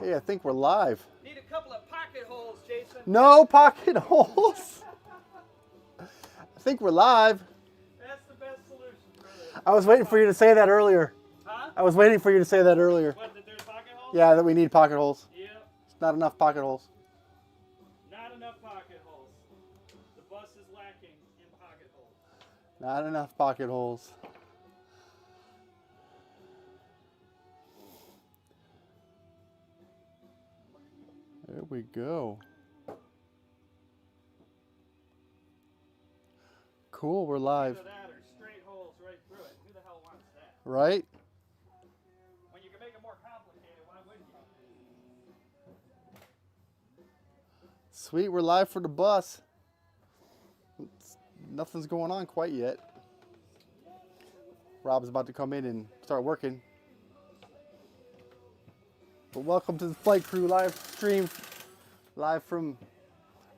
Hey, I think we're live. Need a couple of pocket holes, Jason. No pocket holes. I think we're live. That's the best solution, brother. I was waiting for you to say that earlier. Huh? I was waiting for you to say that earlier. What, that there's pocket holes? Yeah, that we need pocket holes. Yep. Not enough pocket holes. Not enough pocket holes. The bus is lacking in pocket holes. Not enough pocket holes. There we go. Cool, we're live. Either that or straight holes right through it. Who the hell wants that? Right? When you can make it more complicated, why wouldn't you? Sweet, we're live for the bus. Nothing's going on quite yet. Rob's about to come in and start working. But welcome to the Flight Crew live stream, live from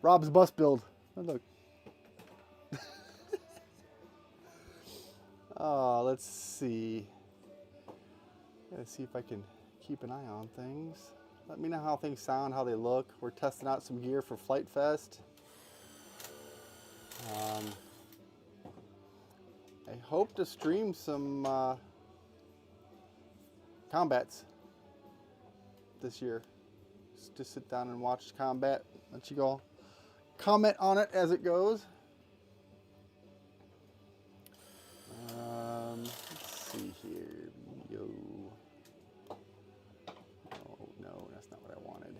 Rob's bus build. Oh, look. Oh, let's see. Let's see if I can keep an eye on things. Let me know how things sound, how they look. We're testing out some gear for Flite Fest. I hope to stream some combats this year. Just sit down and watch combat. Let you all comment on it as it goes. Let's see here. Yo. Oh no, that's not what I wanted.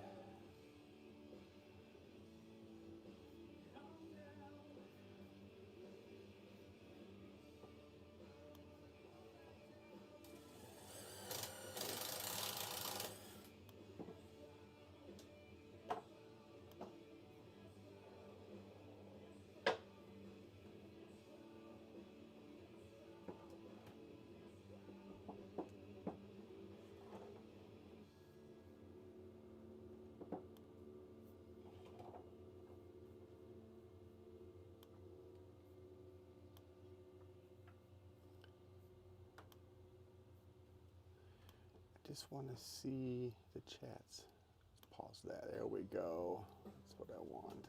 Just want to see the chats. Let's pause that. There we go. That's what I want.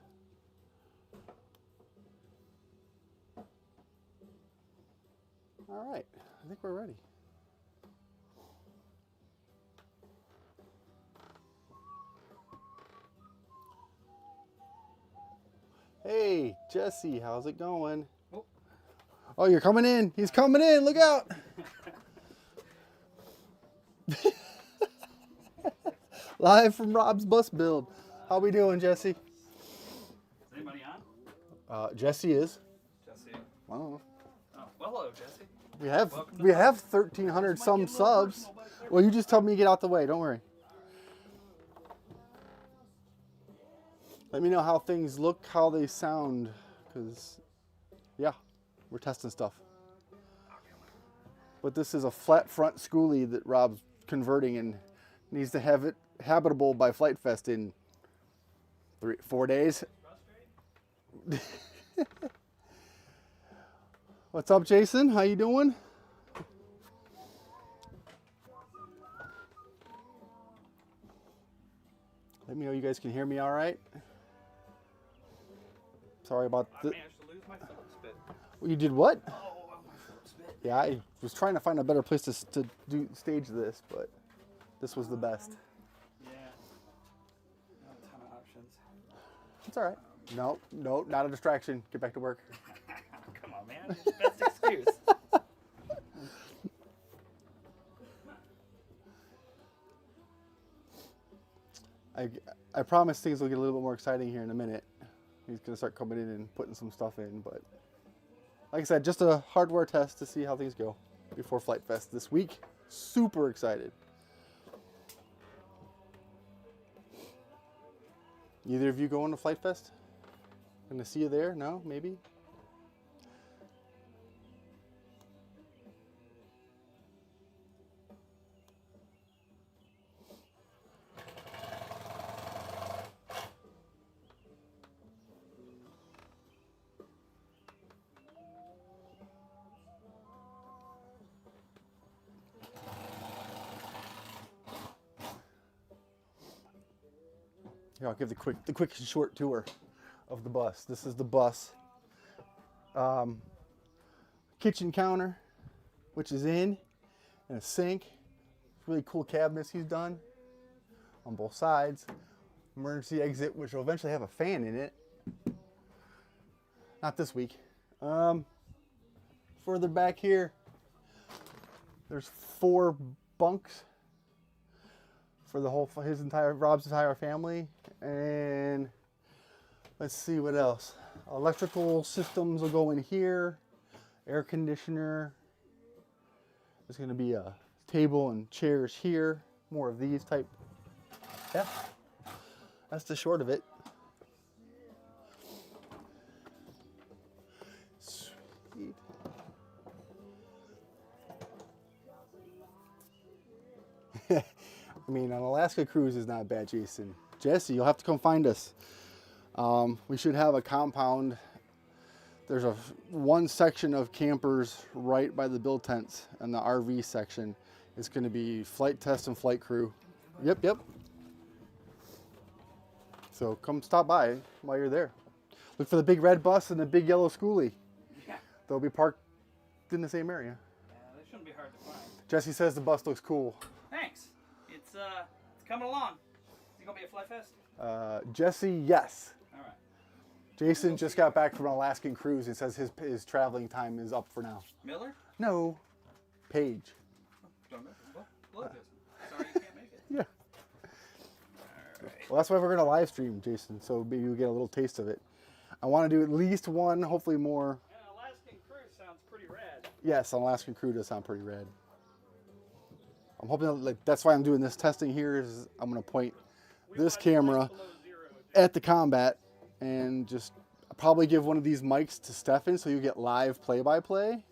All right, I think we're ready. Hey, Jesse, how's it going? Oh, you're coming in. He's coming in. Look out. Live from Rob's bus build. How we doing, Jesse? Is anybody on? Jesse is. Jesse. I don't know. Oh, well, hello, Jesse. We have 1,300 some subs. Well, you just tell me to get out the way. Don't worry. Let me know how things look, how they sound, because yeah, we're testing stuff. But this is a flat front schoolie that Rob's converting and needs to have it habitable by Flite Fest in 4 days. What's up, Jason? How you doing? Let me know you guys can hear me all right. Sorry about I managed to lose my phone spit. You did what? Oh, my phone spit. Yeah, I was trying to find a better place to stage this, but this was the best. Yeah. Not a ton of options. It's all right. No, not a distraction. Get back to work. Come on, man. Best excuse. I promise things will get a little bit more exciting here in a minute. He's going to start coming in and putting some stuff in, but like I said, just a hardware test to see how things go before Flite Fest this week. Super excited. Either of you going to Flite Fest? Gonna see you there? No? Maybe? Here, I'll give the quick and short tour of the bus. This is the bus. Kitchen counter, which is in, and a sink. Really cool cabinets he's done on both sides. Emergency exit, which will eventually have a fan in it. Not this week. Further back here, there's 4 bunks for Robb's entire family. And let's see what else. Electrical systems will go in here. Air conditioner. There's going to be a table and chairs here. More of these type. Yeah. That's the short of it. Sweet. I mean, an Alaska cruise is not bad, Jason. Jesse, you'll have to come find us. We should have a compound. There's one section of campers right by the build tents, and the RV section is going to be Flite Test and Flight Crew. Yep. So come stop by while you're there. Look for the big red bus and the big yellow schoolie. Yeah. They'll be parked in the same area. Yeah, they shouldn't be hard to find. Jesse says the bus looks cool. Thanks. It's coming along. Is it gonna be a Flite Fest? Jesse, yes. All right. Jason just got back from an Alaskan cruise and says his traveling time is up for now. Miller? No, Paige. Don't know. Well, look, sorry you can't make it. Yeah. All right. Well, that's why we're going to live stream, Jason, so maybe you'll get a little taste of it. I want to do at least one, hopefully more. Yeah, Alaskan cruise sounds pretty rad. Yes, an Alaskan cruise does sound pretty rad. I'm hoping that, that's why I'm doing this testing here. Is I'm going to point this camera at the combat and just probably give one of these mics to Stefan so you get live play-by-play.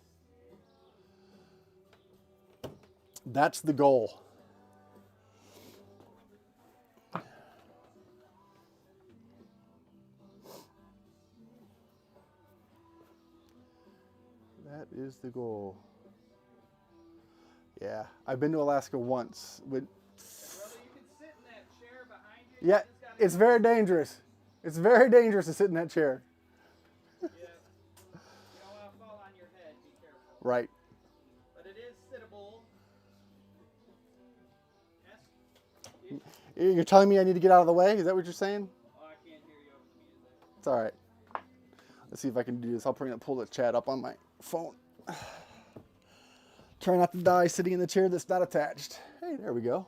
That's the goal. That is the goal. Yeah, I've been to Alaska once. Brother, you can sit in that chair behind you. Yeah, it's very dangerous. It's very dangerous to sit in that chair. Yeah. You don't want to fall on your head. Be careful. Right. But it is sittable. Yes? You're telling me I need to get out of the way? Is that what you're saying? Oh, I can't hear you over the music. It's all right. Let's see if I can do this. I'll pull the chat up on my phone. Try not to die sitting in the chair that's not attached. Hey, there we go.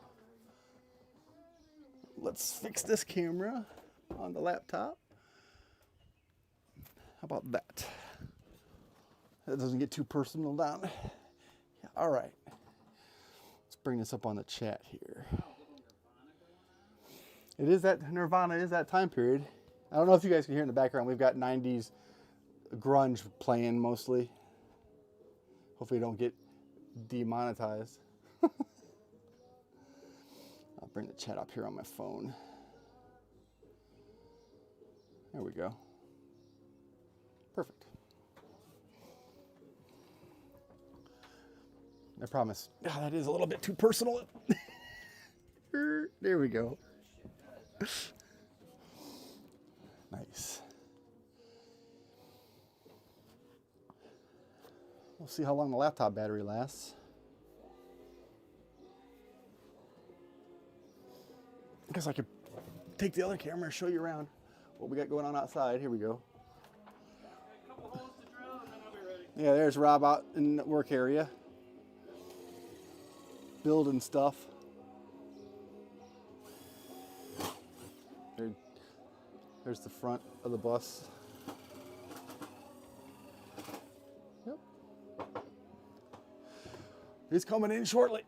Let's fix this camera on the laptop. How about that? That doesn't get too personal down. Yeah, all right. Let's bring this up on the chat here. It is that Nirvana is that time period. I don't know if you guys can hear in the background. We've got 90s grunge playing mostly. Hopefully don't get demonetized. I'll bring the chat up here on my phone. There we go. Perfect. I promise. Oh, that is a little bit too personal. There we go. Nice. We'll see how long the laptop battery lasts. I guess I could take the other camera and show you around what we got going on outside. Here we go. A couple holes to drill and then I'll be ready. Yeah, there's Rob out in the work area. Building stuff. There's the front of the bus. Yep. He's coming in shortly.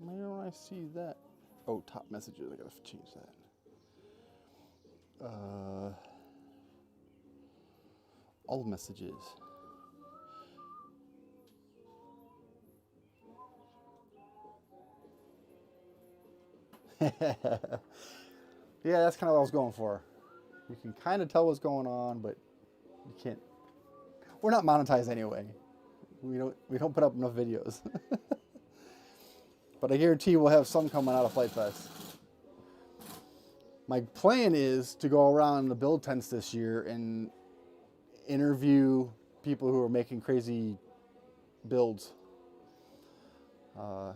Why don't I see that? Oh, top messages. I gotta change that. All messages. Yeah, that's kind of what I was going for. You can kind of tell what's going on, but you can't. We're not monetized anyway. We don't put up enough videos. But I guarantee we'll have some coming out of Flite Fest. My plan is to go around the build tents this year and interview people who are making crazy builds, and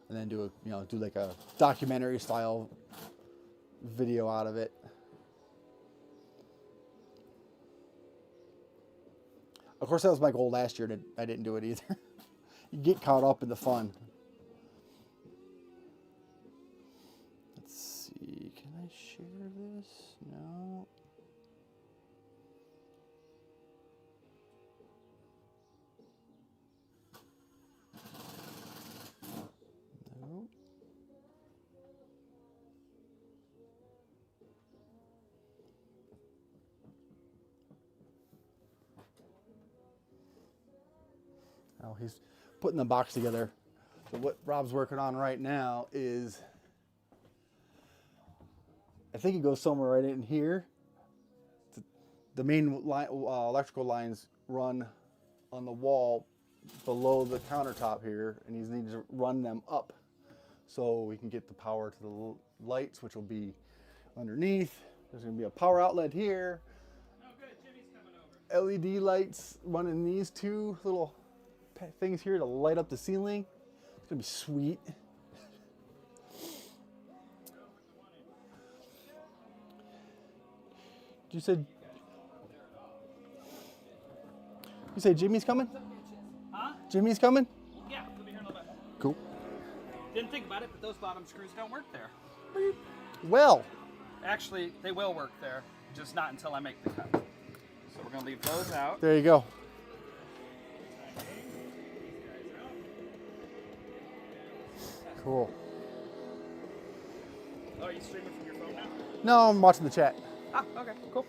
then do like a documentary style video out of it. Of course, that was my goal last year, and I didn't do it either. You get caught up in the fun. Let's see, can I share this? No. No. Oh, he's putting the box together. So what Rob's working on right now is, I think it goes somewhere right in here. The main electrical lines run on the wall below the countertop here, and he needs to run them up so we can get the power to the lights, which will be underneath. There's going to be a power outlet here. Oh, good. Jimmy's coming over. LED lights running these two little things here to light up the ceiling. It's gonna be sweet. You say Jimmy's coming? Huh? Jimmy's coming? Yeah, he'll be here in a little bit. Cool. Didn't think about it, but those bottom screws don't work there. Well, Actually, they will work there, just not until I make the cut. So we're gonna leave those out. there you go. Cool. Oh, are you streaming from your phone now? No, I'm watching the chat, Ah, okay, cool.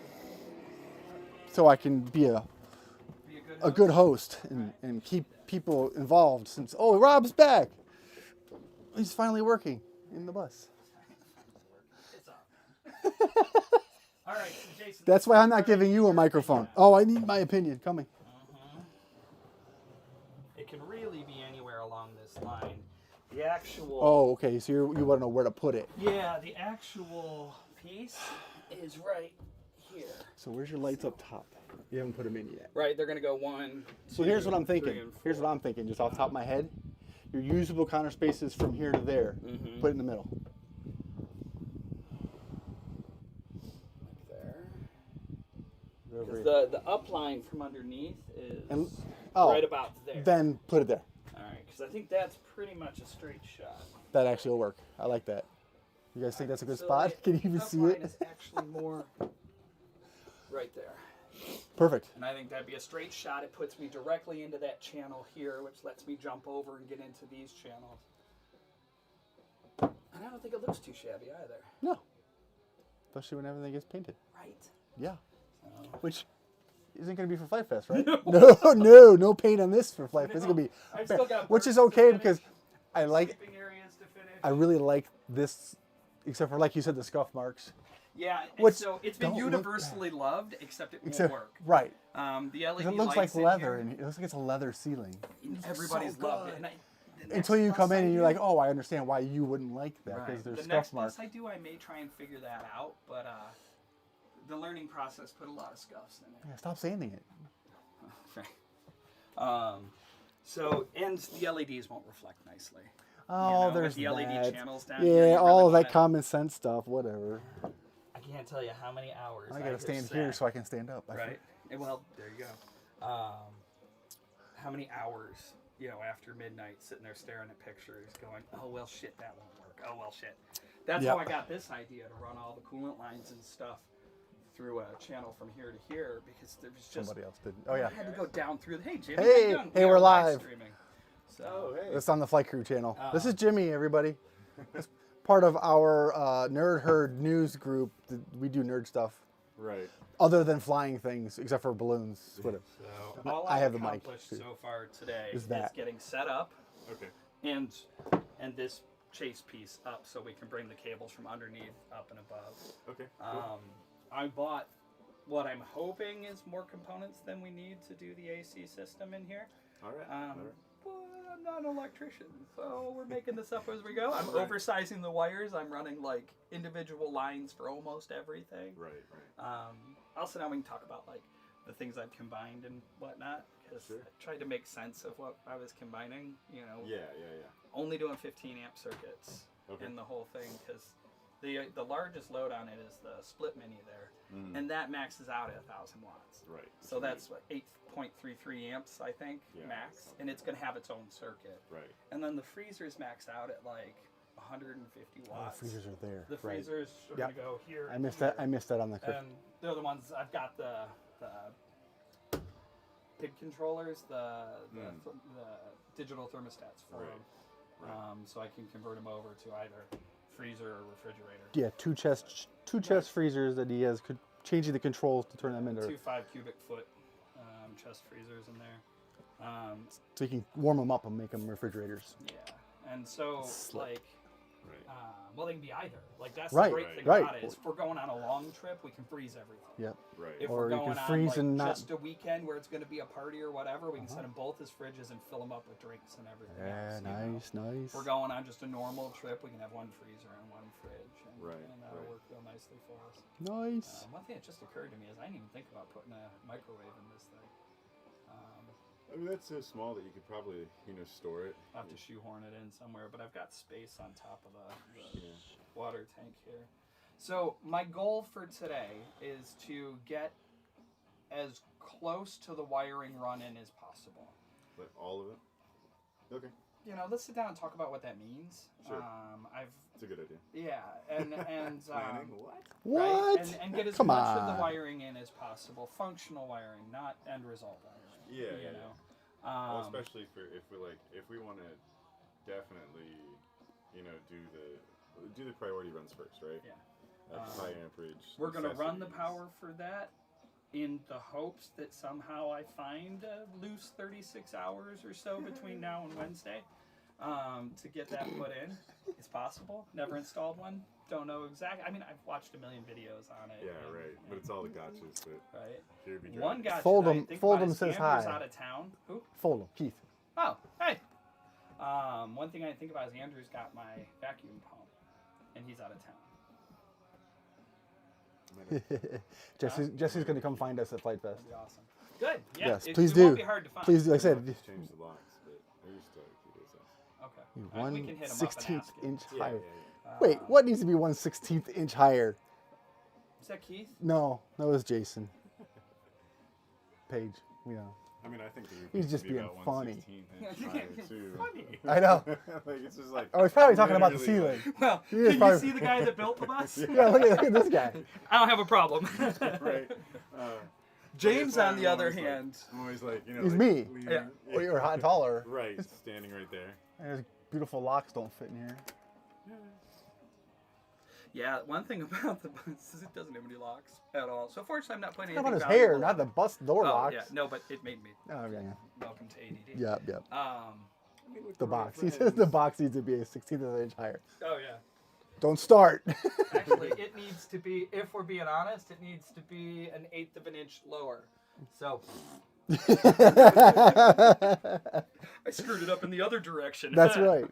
so I can be a Be a good a good host and keep people involved. Since Rob's back, he's finally working in the bus. It's up. All right, so Jason. That's why I'm not giving you a microphone. Oh, I need my opinion. Coming. It can really be anywhere along this line. The actual. Oh, okay. So you want to know where to put it. Yeah, the actual piece is right here. So where's your lights up top? You haven't put them in yet. Right, they're gonna go 1. So here's what I'm 3, thinking. and 4. Here's what I'm thinking, just off the top of my head. Your usable counter spaces from here to there. Put it in the middle. Like there. Over Because the upline from underneath is oh, right about there. Then put it there. All right, because I think that's pretty much a straight shot. That actually will work. I like that. You guys think that's a good So spot? the Can you even see upline it? is actually more right there. Perfect. And I think that'd be a straight shot. It puts me directly into that channel here, which lets me jump over and get into these channels. And I don't think it looks too shabby either. No. Especially when everything gets painted. Right. Yeah. So. Which isn't going to be for Flite Fest, right? No. No paint on this for Flite Fest. It's going to be, I've still got which is birds to okay finish, because I like, sleeping areas to finish. I really like this, except for like you said, the scuff marks. Yeah, Which so it's been don't look universally loved, except it Except, won't work. right. The LED It looks like lights in leather, here, and it looks like it's a leather ceiling. everybody's so loved good. it. And the Until you next come bus in I and you're do- like, oh, I understand why you wouldn't like that because Right. there's The scuff next marks. bus I do, I may try and figure that out, but the learning process put a lot of scuffs in it. Yeah, stop sanding it. So, and the LEDs won't reflect nicely. Oh, with there's the LED that. channels down here, Yeah, you all really of that wanna- common sense stuff, whatever. I can't tell you how many hours I got to have stand here sat- so I can stand up. I Right. think. Well, there you go. How many hours, after midnight, sitting there staring at pictures, going, "Oh well, shit, that won't work. Oh well, shit." That's Yep. how I got this idea to run all the coolant lines and stuff through a channel from here to here because there was just Somebody else did. Oh, yeah. I had to go down through. Hey, Jimmy. Hey, how you doing? hey, We we're are live. streaming. So, It's on the Flight Crew channel. This is Jimmy, everybody. It's part of our Nerd Herd news group. We do nerd stuff Right. Other than flying things, except for balloons. Whatever. So all I I've have the mic, accomplished too. so far today Is is that. getting set up Okay. and this chase piece up so we can bring the cables from underneath up and above. Okay. Cool. I bought what I'm hoping is more components than we need to do the AC system in here. All right. All right. But I'm not an electrician, so we're making this up as we go. I'm Right. oversizing the wires. I'm running like individual lines for almost everything. Right. Right. Also, now we can talk about like the things I've combined and whatnot, because Sure. I tried to make sense of what I was combining. You know, Yeah. only doing 15 amp circuits Okay. in the whole thing, because the largest load on it is the split mini there, Mm. and that maxes out at 1,000 watts. Right. So that's what 8.33 amps, I think, Yeah. max, and it's gonna have its own circuit. Right. And then the freezers max out at like 150 Oh, the watts. freezers are there. The right. freezers are Yep. gonna go here. I and missed here. that. I missed that on the. And they're the ones I've got the PID controllers, the digital thermostats for Right. them. Right. So I can convert them over to either freezer or refrigerator. Yeah, two chest freezers that he has. Changing the controls to turn them into. Two 5 cubic foot chest freezers in there. So you can warm them up and make them refrigerators. Yeah, and so Slick. like, Right. well, they can be either. Like that's Right, the great thing right. about it is if we're going on a long trip, we can freeze everything. Yep. Right. If Or we're you going can on freeze like and not- just a weekend where it's going to be a party or whatever, we can set them both as fridges and fill them up with drinks and everything Yeah, else. you know? nice, nice. If we're going on just a normal trip, we can have one freezer and one fridge, and, Right, and that'll right. work real nicely for us. Nice. One thing that just occurred to me is I didn't even think about putting a microwave in this thing. I mean, that's so small that you could probably, store it. I'll have to shoehorn it in somewhere, but I've got space on top of the Yeah. water tank here. So my goal for today is to get as close to the wiring run-in as possible. Like all of it. Okay. Let's sit down and talk about what that means. Sure. I've It's a good idea. and Planning. What? What? Right? And get as Come much of on. the wiring in as possible. Functional wiring, not end result wiring. Yeah. You Yeah. know. Well, especially if we want to definitely, do the priority runs first, right? Yeah. At high amperage. We're going to run the necessities. power for that in the hopes that somehow I find a loose 36 hours or so between now and Wednesday to get that put in. It's possible. Never installed one. Don't know exactly. I mean, I've watched a million videos on it. Yeah, and- right. But it's all the gotchas that Right. here be One gotcha Fold that I 'em- think Fold about 'em is says Andrew's hi. out of town. Who? Fold them, Keith. Oh, hey. One thing I think about is Andrew's got my vacuum pump, and he's out of town. Jesse's going to come find us at Flite Fest. That'd be awesome. Good. Yeah. Yes, it, please it do. Won't be hard to find. Please do. Like I said, Just change the locks, but I used to do this. Okay. We can hit 'em up and 1/16 ask it. inch Yeah, higher. yeah. Wait, what needs to be 1/16 inch higher? Is that Keith? No, that was Jason. Page, I mean, I think the roof He's needs just to be being about funny. 1/16 inch higher too. Funny. I know. Like it's just like. Oh, he's probably talking about the literally, ceiling. Well, He is can probably- you see the guy that built the bus? Yeah, look at this guy. I don't have a problem. like, right. James, Like, on the other always like- hand, I'm always like, He's like, me. leaning- Yeah. Well, you're hot and taller. Right, standing right there. And his beautiful locks don't fit in here. yeah, one thing about the bus is it doesn't have any locks at all. So fortunately, I'm not putting How anything about his hair, valuable not the on it. bus door Oh, locks. yeah, no, but it made me. Oh, yeah. Welcome to ADD. Yep, yep. I mean, look, The we're all box. He says friends. the box needs to be a 16th of an inch higher. Oh yeah. Don't start. Actually, it needs to be. If we're being honest, it needs to be an 1/8 of an inch lower. So I screwed it up in the other direction. That's right.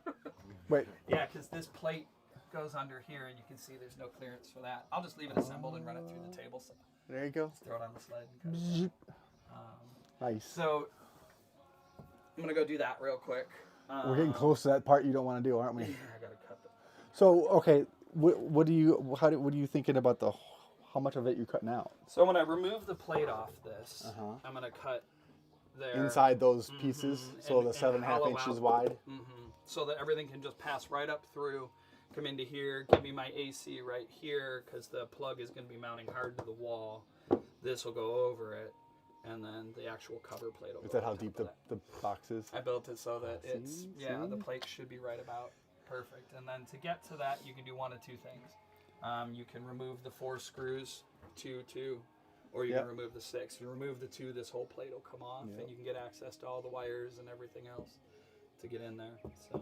Wait. Yeah, because this plate goes under here, and you can see there's no clearance for that. I'll just leave it assembled and run it through the table. So There you go. throw it on the sled. And cut it. Nice. So I'm gonna go do that real quick. We're getting close to that part you don't want to do, aren't we? Yeah, I gotta cut the. So, okay, what are you thinking about how much of it you're cutting out? So when I remove the plate off this, Uh-huh. I'm gonna cut there Inside those pieces, so and- the and 7.5 hollow inches out. wide. So that everything can just pass right up through, come into here, give me my AC right here, because the plug is going to be mounting hard to the wall. This will go over it, and then the actual cover plate will Is go that how on top deep of the box is? I built it so that it's, See? the plate should be right about perfect. And then to get to that, you can do one of two things. You can remove the 4 screws, 2, 2, or you can remove the 6. If you remove the 2, this whole plate will come off, and you can get access to all the wires and everything else to get in there. So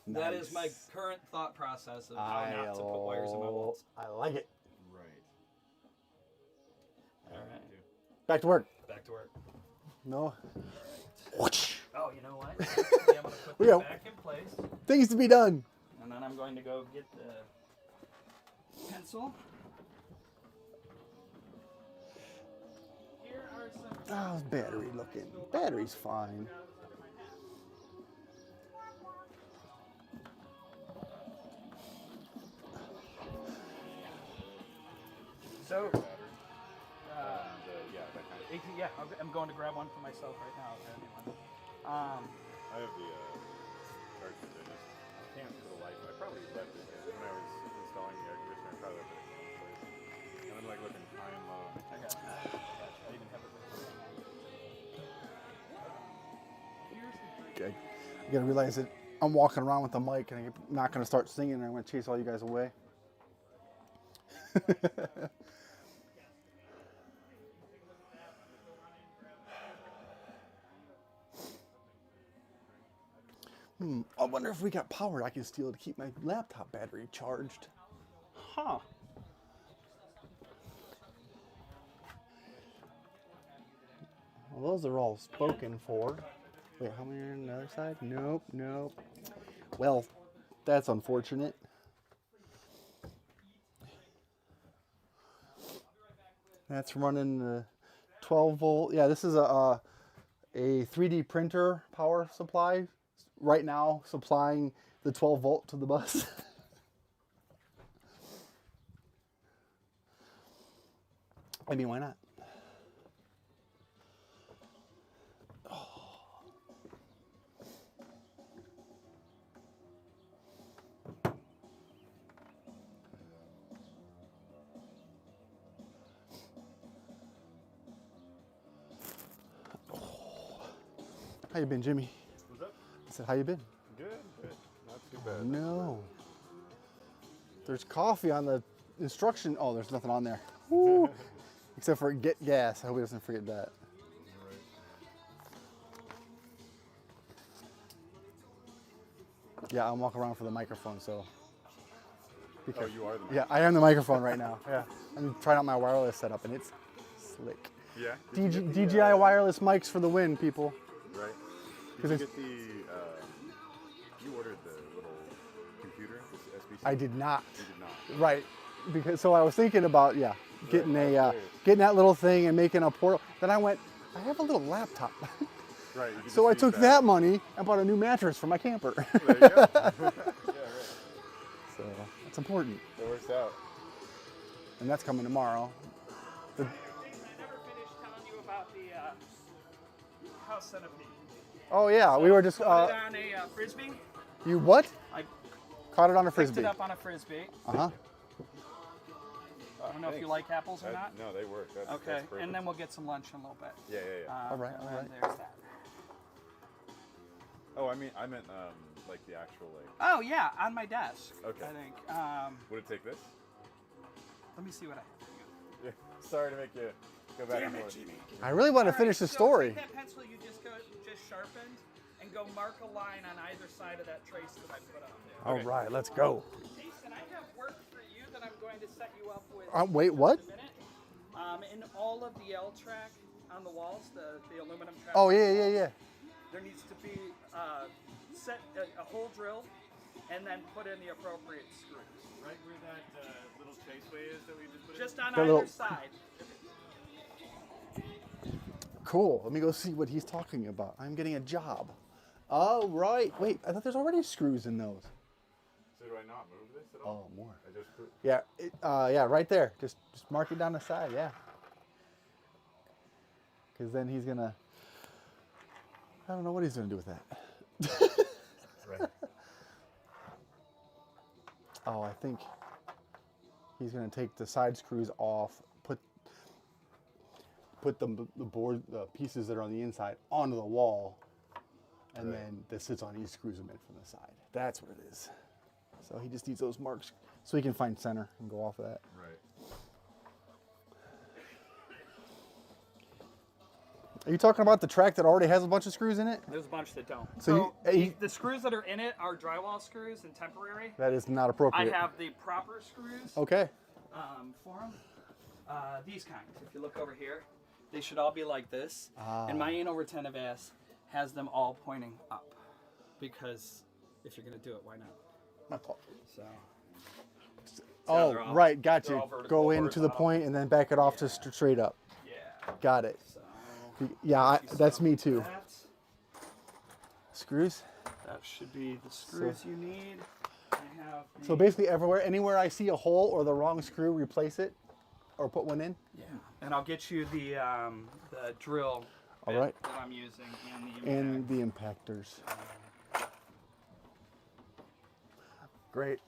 that is my current thought process of how not to put wires in my walls. I like it. Right. All right. Back to work. Back to work. No. Oh, you know what? Actually, I'm going to put this back in place, Things to be done. and then I'm going to go get the pencil. Here are some... How's battery looking? Battery's fine. So, Yeah, that kind of. yeah, I'm going to grab one for myself right now. If anyone. I have the cartridge. I can't for the life. I probably left it when I was installing the air conditioner. I probably left it in the place. And I'm like looking high and low. I got it. I even have it with me. I gotta realize that I'm walking around with the mic and I'm not gonna start singing and I'm gonna chase all you guys away. I wonder if we got power I can steal to keep my laptop battery charged. Huh. Well, those are all spoken for. Wait, how many are on the other side? Nope, nope. Well, that's unfortunate. That's running the 12 volt. Yeah, this is a 3D printer power supply. Right now, supplying the 12 volt to the bus. I mean, why not? How you been, Jimmy? What's up? I said, how you been? Good, good. Not too bad. No. There's coffee on the instruction. Oh, there's nothing on there. Woo. Except for get gas. I hope he doesn't forget that. Yeah, I'm walking around for the microphone, so. Oh, you are the. Yeah, I am the microphone right now. Yeah, I'm trying out my wireless setup, and it's slick. Yeah. DJI wireless mics for the win, people. Right. Did you get the? You ordered the little computer, this SBC. I did not. You did not. Right, because so I was thinking about getting getting that little thing and making a portal. Then I went, I have a little laptop. Right. So I took that money and bought a new mattress for my camper. There you go. Yeah, right. So that's important. It works out. And that's coming tomorrow. I never finished telling you about the house centipede. Oh yeah, we were just. Caught it on a frisbee. You what? I Caught it on a picked frisbee. it up on a frisbee. Uh-huh. I don't know if you like apples or not. No, they work. That's Okay, perfect. and then we'll get some lunch in a little bit. Yeah, yeah, yeah. All right, and all then right. There's that. Oh, I meant like the actual like. Oh yeah, on my desk. Okay. I think. Would it take this? Let me see what I have for you. Yeah. Sorry to make you go back and forth. I really want to All finish right, the so story. Take that pencil you just sharpened and go mark a line on either side of that trace that I put on there. All right, let's go. Jason, I have work for you that I'm going to set you up with. Wait, what? In a minute. In all of the L track on the walls, the aluminum track. Oh on the yeah, yeah, walls, yeah. There needs to be set a hole drill and then put in the appropriate screws. Right where that little chaseway is that we just put Just on The either little- side. Cool. Let me go see what he's talking about. I'm getting a job. Oh right. Wait, I thought there's already screws in those. So do I not move this at all? Oh, more. I just put. Yeah. Yeah, right there. Just mark it down the side. Yeah. Because then he's gonna. I don't know what he's gonna do with that. Right. Oh, I think he's gonna take the side screws off, put the pieces that are on the inside onto the wall, and Right. then this sits on, he screws them in from the side. That's what it is. So he just needs those marks so he can find center and go off of that. Right. Are you talking about the track that already has a bunch of screws in it? There's a bunch that don't. So the screws that are in it are drywall screws and temporary. that is not I appropriate. have the proper screws Okay. for them. These kinds. If you look over here, they should all be like this. And my anal retentive ass has them all pointing up. Because if you're going to do it, why not? So. Oh, they're all- right. Got they're you. all vertical, Go into the horizontal. point and then back it off to straight up. Yeah. Got it. So. Yeah, that's me too. That, Screws. that should be the screws you need. I have So basically anywhere I see a hole or the wrong screw, replace it or put one in. yeah. And I'll get you the drill All bit right. that I'm using and the And the impactors. Great.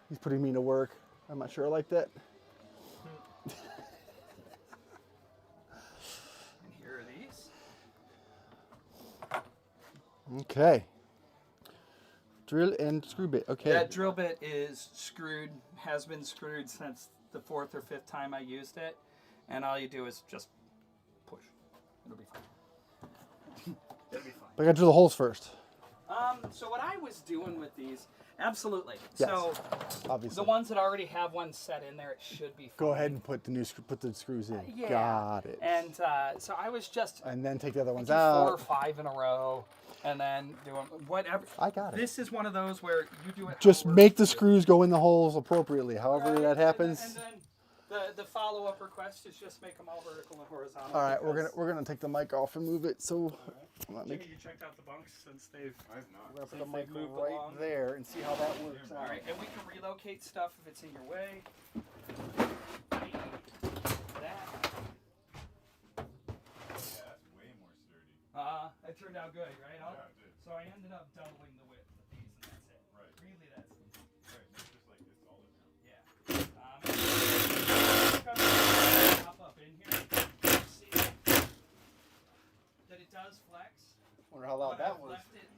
He's putting me to work. I'm not sure I like that. And here are these. Okay. Drill and screw bit. Okay. That drill bit is screwed, has been screwed since the 4th or 5th time I used it. And all you do is just push. It'll be fine. It'll be fine. But I got to drill the holes first. So what I was doing with these, absolutely. Yes, So obviously. the ones that already have one set in there, it should be fine. Go ahead and put the screws in. Yeah. Got it. And so I was just And then take the other ones do 4 or out. 5 in a row, and then do them whatever. I got it. This is one of those where you do it. Just however make the you- screws go in the holes appropriately. However Right, that happens. And then the follow up request is just make them all vertical and horizontal. All right, because- we're gonna take the mic off and move it. So I'm not Jimmy, making. you checked out the bunks since they've. I've not. We're gonna put Since the mic they've moved right along. there and see how that works All out. right, and we can relocate stuff if it's in your way. That. Yeah, that's way more sturdy. It turned out good, right? Yeah, it did. So I ended up doubling the width of these, and that's it. Right. Really, that's Right. It's just like it's solid now. yeah. Pop up in here. See that it does flex. Wonder how loud but that I've was. left it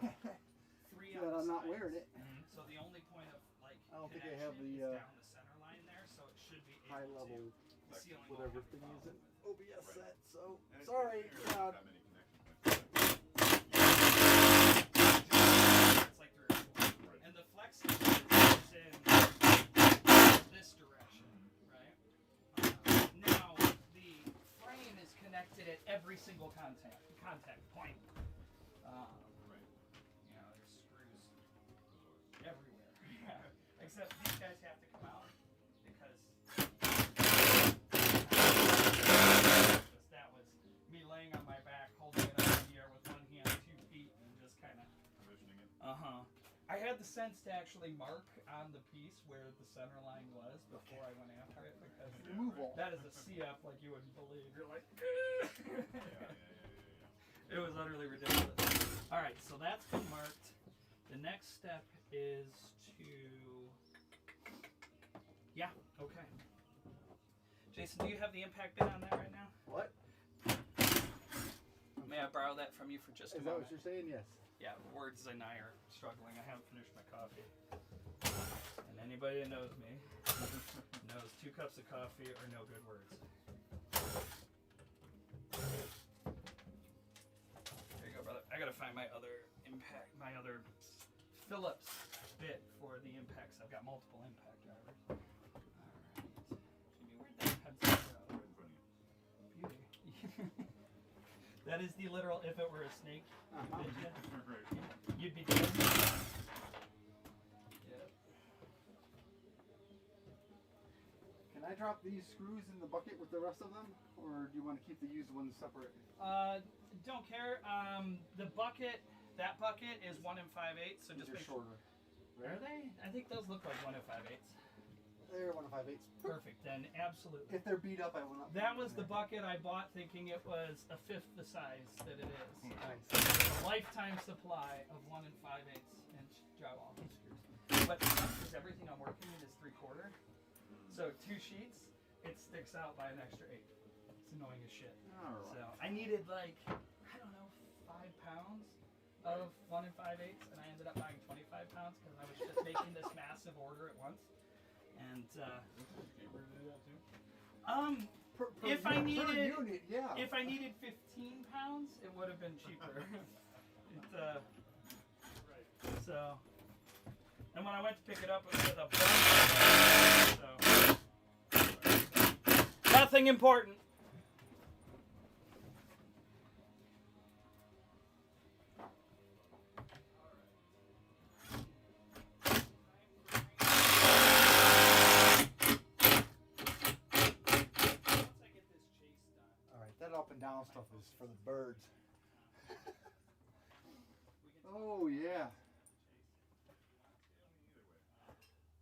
3 That on I'm the not sides. wearing it. So the only point of like I don't think I have connection the, is down the center line there, so it should be High able level, to. The ceiling won't whatever have thing to is it. follow. OBS set. So And it's sorry. weird that loud. many connection points. It's like 3 or 4. Right. And the flexing is in this direction, right? Now the frame is connected at every single contact point. Right. You know, there's screws everywhere. Except these guys have to come out because that was me laying on my back, holding it up in the air with one hand, 2 feet, and just kind of. Positioning it. I had the sense to actually mark on the piece where the center line was before I went after it because Removal. that is a CF like you wouldn't believe. You're like, Yeah. it was utterly ridiculous. All right, so that's been marked. The next step is to, yeah, okay. Jason, do you have the impact bit on that right now? What? May I borrow that from you for just a Is that moment? what you're saying? Yes. Yeah, words and I are struggling. I haven't finished my coffee. And anybody that knows me knows 2 cups of coffee are no good words. There you go, brother. I gotta find my other impact, my other Phillips bit for the impacts. I've got multiple impact drivers. Alright. Jimmy, where'd that pencil go? Right in front of you. Beauty. That is the literal if it were a snake. Right. You'd be dead. Yep. Can I drop these screws in the bucket with the rest of them, or do you want to keep the used ones separate? Don't care. The bucket, that bucket is 1 5/8, so just They're make shorter. Are they? I think those look like 1 5/8. They're 1 5/8. Perfect. Then absolutely. If they're beat up, I will not. That was the bucket I bought thinking it was a 1/5 the size that it is. Nice. A lifetime supply of 1 5/8 inch drywall screws. But because everything I'm working in is 3/4, so 2 sheets, it sticks out by an extra 8. It's annoying as shit. All right. So I needed like, I don't know, 5 pounds of 1 5/8, and I ended up buying 25 pounds. pounds because I was just making this massive order at once. And Cheaper to do that too? if I needed unit, yeah. if I needed 15 pounds, it would have been cheaper. So, and when I went to pick it up, it was with a bunch of so nothing important. That up and down stuff is for the birds. Oh yeah.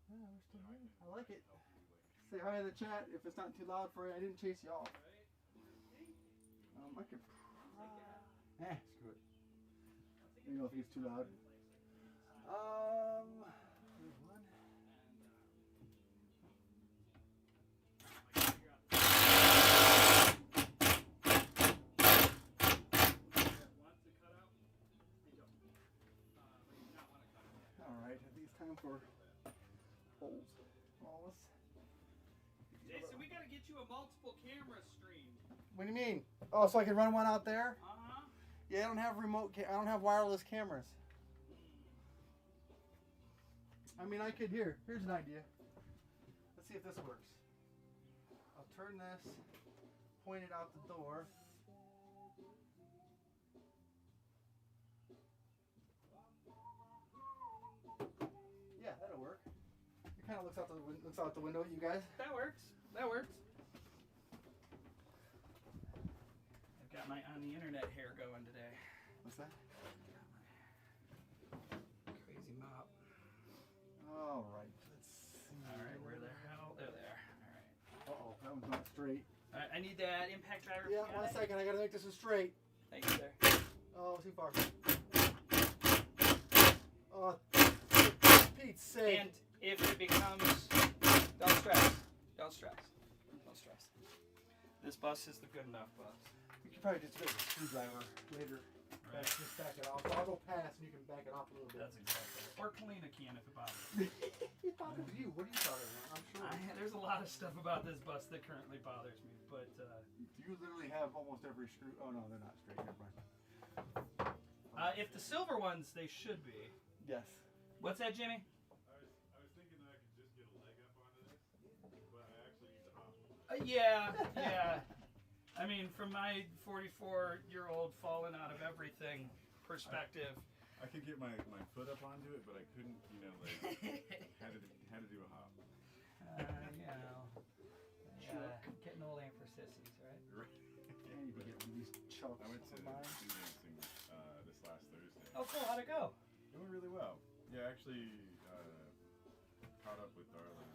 We're still here. I like it. Say hi in the chat if it's not too loud for you. I didn't chase you off. I could. Screw it. You know if it's too loud. There's one. Alright, at least time for holes. All this. Jason, we gotta get you a multiple camera stream. What do you mean? Oh, so I can run one out there? Uh-huh. Yeah, I don't have I don't have wireless cameras. I mean, I could here's an idea. Let's see if this works. I'll turn this, point it out the door. Yeah, that'll work. It kind of looks out the window, you guys. That works. That works. I've got my on the internet hair going today. What's that? Crazy mop. All right, let's see. All right, where the hell? There they are. All right. Uh-oh, that one's not straight. All right, I need that impact driver. Yeah, 1 second. I gotta make this one straight. Thank you, sir. Oh, too far. Oh, Pete's sake. And if it becomes, don't stress. Don't stress. Don't stress. This bus is the good enough bus. We could probably just get a screwdriver later. Right. Just back it off. I'll go past and you can back it off a little bit. That's exactly it. Or Kalina can if it bothers you. It bothers you. What are you talking about? I'm sure. There's a lot of stuff about this bus that currently bothers me, but You literally have almost every screw. Oh no, they're not straight. Never mind. if the silver ones, they should be. Yes. What's that, Jimmy? I was thinking that I could just get a leg up onto this, but I actually need to hop. Yeah. I mean, from my 44-year-old falling out of everything perspective. I could get my foot up onto it, but I couldn't, had to do a hop. Getting old ain't for sissies, right? Right. I need to get one of these chunks I went to of mine. dancing this last Thursday. Oh, cool. How'd it go? It went really well. Yeah, actually caught up with Darla.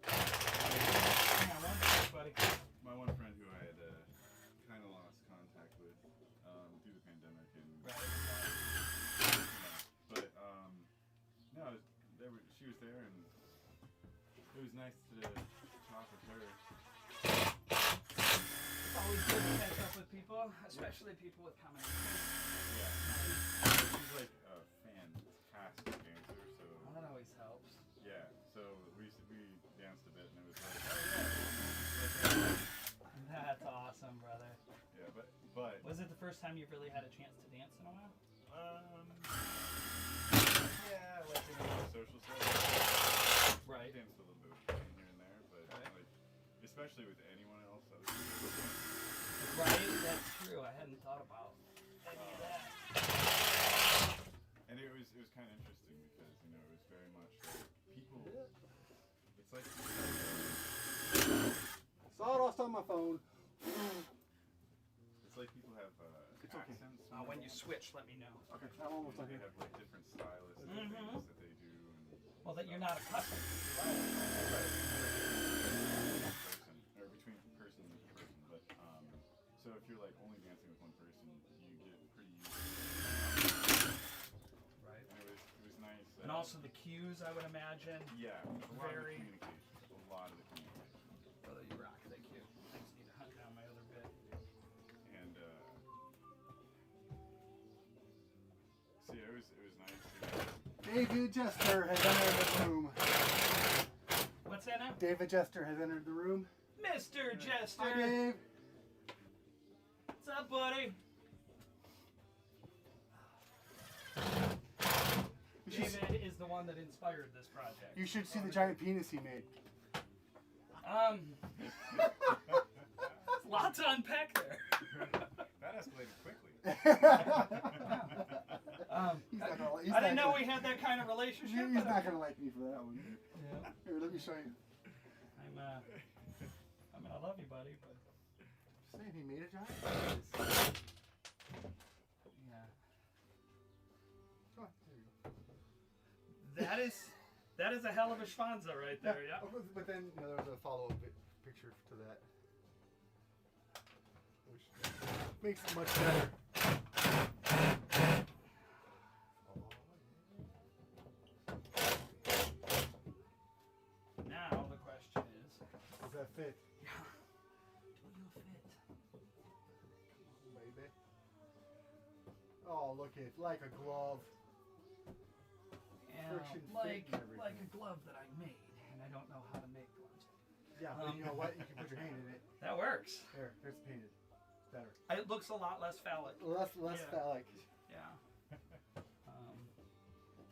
Hang on one sec, buddy. My one friend who I had kind of lost contact with through the pandemic, and but no, she was there, and it was nice to talk with her. It's always good to catch up with people, especially people with common interests. Yeah, she's like a fantastic dancer, so That always helps. yeah. So we danced a bit, and it was like, oh yeah. That's awesome, brother. Yeah, but Was it the first time you've really had a chance to dance in a while? yeah, like in the social stuff. Right. I danced a little bit with Shane here and there, but like, especially with anyone else, I was Right, that's true. I hadn't thought about any of that. and it was kind of interesting because it was very much like people. It's like Sawdust on my phone. it's like people have It's okay. accents. When you switch, let me know. Okay, I'm almost done They here. have like different stylists and things that they do. And Well, that you're not accustomed to, right? person, or between person and person. But so if you're like only dancing with one person, you get pretty used to it. Right. And it was nice. And also the cues, I would imagine. Yeah, a lot of the Very- communication. A lot of the communication. Brother, you rock. Thank you. I just need to hunt down my other bit. And so yeah, it was nice. David Jester has entered the room. What's that now? David Jester has entered the room. Mr. Jester. Hi, Dave. What's up, buddy? David is the one that inspired this project. You should see the giant penis he made. Lots to unpack there. That escalated quickly. He's I didn't know we had that kind of relationship. He's not gonna like me for that one. Yeah. Here, let me show you. I mean, I love you, buddy, but Just saying, he made a giant penis. yeah. Come on, there you go. That is a hell of a schwanza right there. Yeah. But then there was a follow-up picture to that, which makes it much better. Now the question is, Does that fit, do you fit? baby? Oh, look it, like a glove. Yeah, Friction fit like and everything. a glove that I made, and I don't know how to make gloves. Yeah, but you know what? You can put your hand in it. That works. There's painted. Better. It looks a lot less phallic. Less Yeah. phallic. Yeah.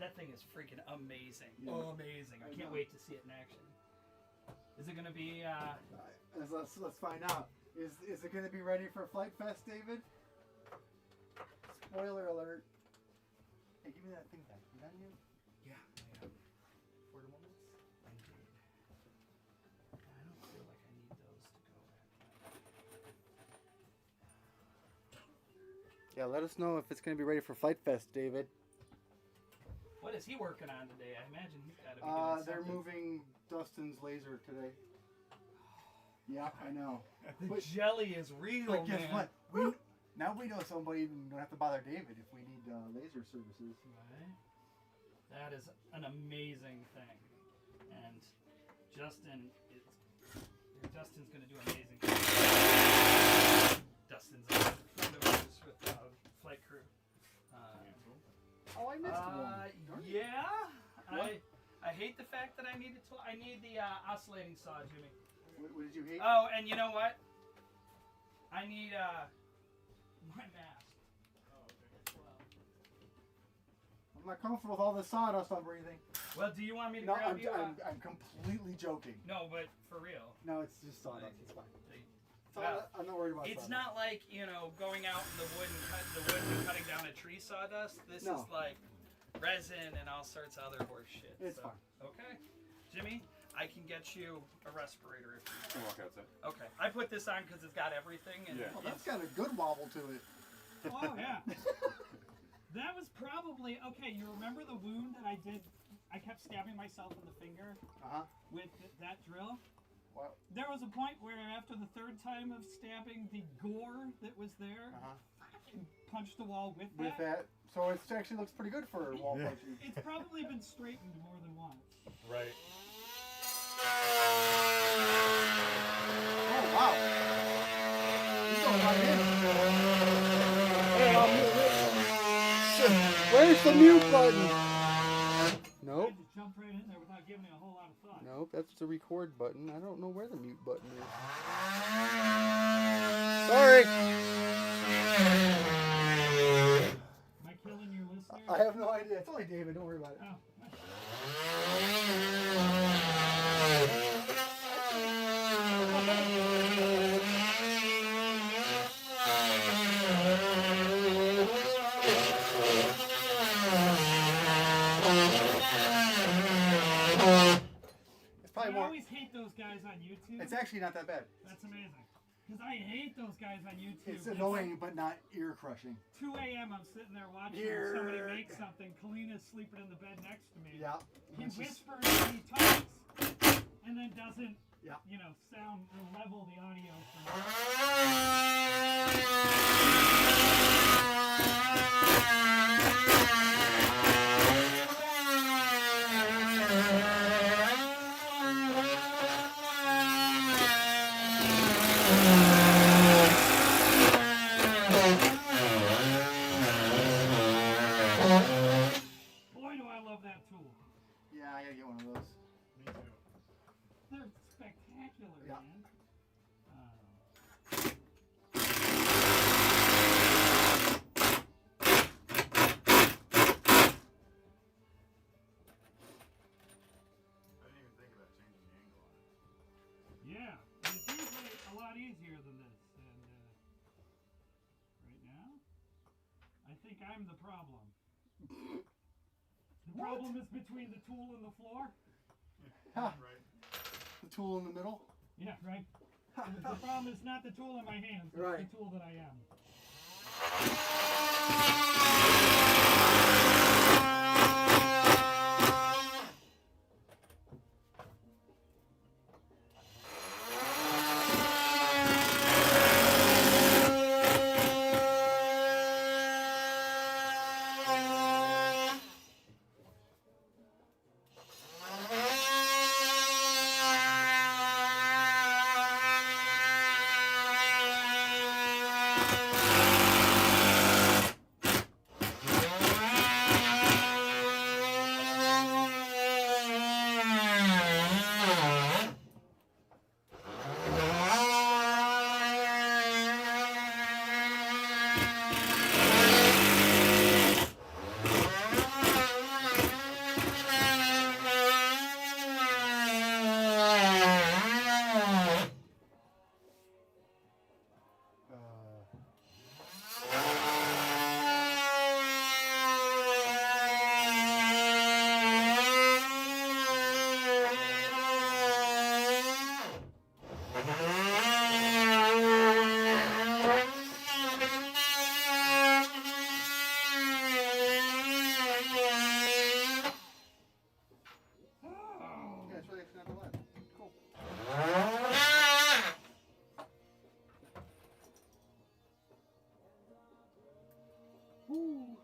That thing is freaking amazing. Yeah. Amazing. I I can't know. wait to see it in action. Is it gonna be? Let's find out. Is it going to be ready for Flite Fest, David? Spoiler alert. Hey, give me that thing back. You done yet? Yeah. For the moments? Indeed. I don't feel like I need those to go back. Yeah, let us know if it's going to be ready for Flite Fest, David. What is he working on today? I imagine he's got to be doing They're something. moving Dustin's laser today. Yeah, I know. The jelly is real, But guess man. what? Now we know somebody and don't have to bother David if we need laser services. Right? That is an amazing thing, and Justin's going to do amazing things. Justin's a friend of ours with Flight Crew. Oh, I missed one. Darn it. Yeah. What? I hate the fact that I need the oscillating saw, Jimmy. What did you hate? Oh, and you know what? I need my mask. I'm not comfortable with all this sawdust I'm breathing. Well, do you want me to No, grab you? I'm completely joking. No, but for real. No, it's just sawdust. It's fine. Well, I'm not worried about it's sawdust. not like, going out in the wood and cutting down a tree sawdust. This No. is like resin and all sorts of other horse shit. It's fine. Okay. Jimmy, I can get you a respirator if you I walk outside. Okay. I put this on because it's got everything. And Yeah. Oh, that's got a good wobble to it. Oh, yeah. That was probably, okay, you remember the wound that I did? I kept stabbing myself in the finger Uh-huh. with that drill? Wow. There was a point where after the third time of stabbing, the gore that was there, Uh-huh. fucking punched the wall with With that. So it actually looks pretty good for wall Yeah. punching. It's probably been straightened more than once. Right. Oh, wow. He's going right in. Hey, shit. Where's the mute button? I Nope. had to jump right in there without giving it a whole lot of thought. Nope, that's the record button. I don't know where the mute button is. Sorry. Am I killing your listeners? I have no idea. It's only David. Don't worry about it. Oh. It's probably I more. always hate those guys on YouTube. It's actually not that bad. That's amazing. Because I hate those guys on YouTube. It's annoying, but not ear crushing. 2 a.m. I'm sitting there watching Here. somebody make something. Kalina's sleeping in the bed next to me. Yeah. He It's just- whispers and he talks and then doesn't, Yeah. sound or level the audio from Boy, do I love that gotta get one of those. Me too. They're spectacular, Yeah. man. I didn't even think about changing the angle on it. Yeah, and it's usually a lot easier than this. And right now, I think I'm the problem. The problem is between the tool and the floor. Ha. Right. The tool in the middle. Yeah, right. The problem is not the tool in my hands, it's Right. the tool that I am. Yeah, it's really actually not a lot. Cool. Woo.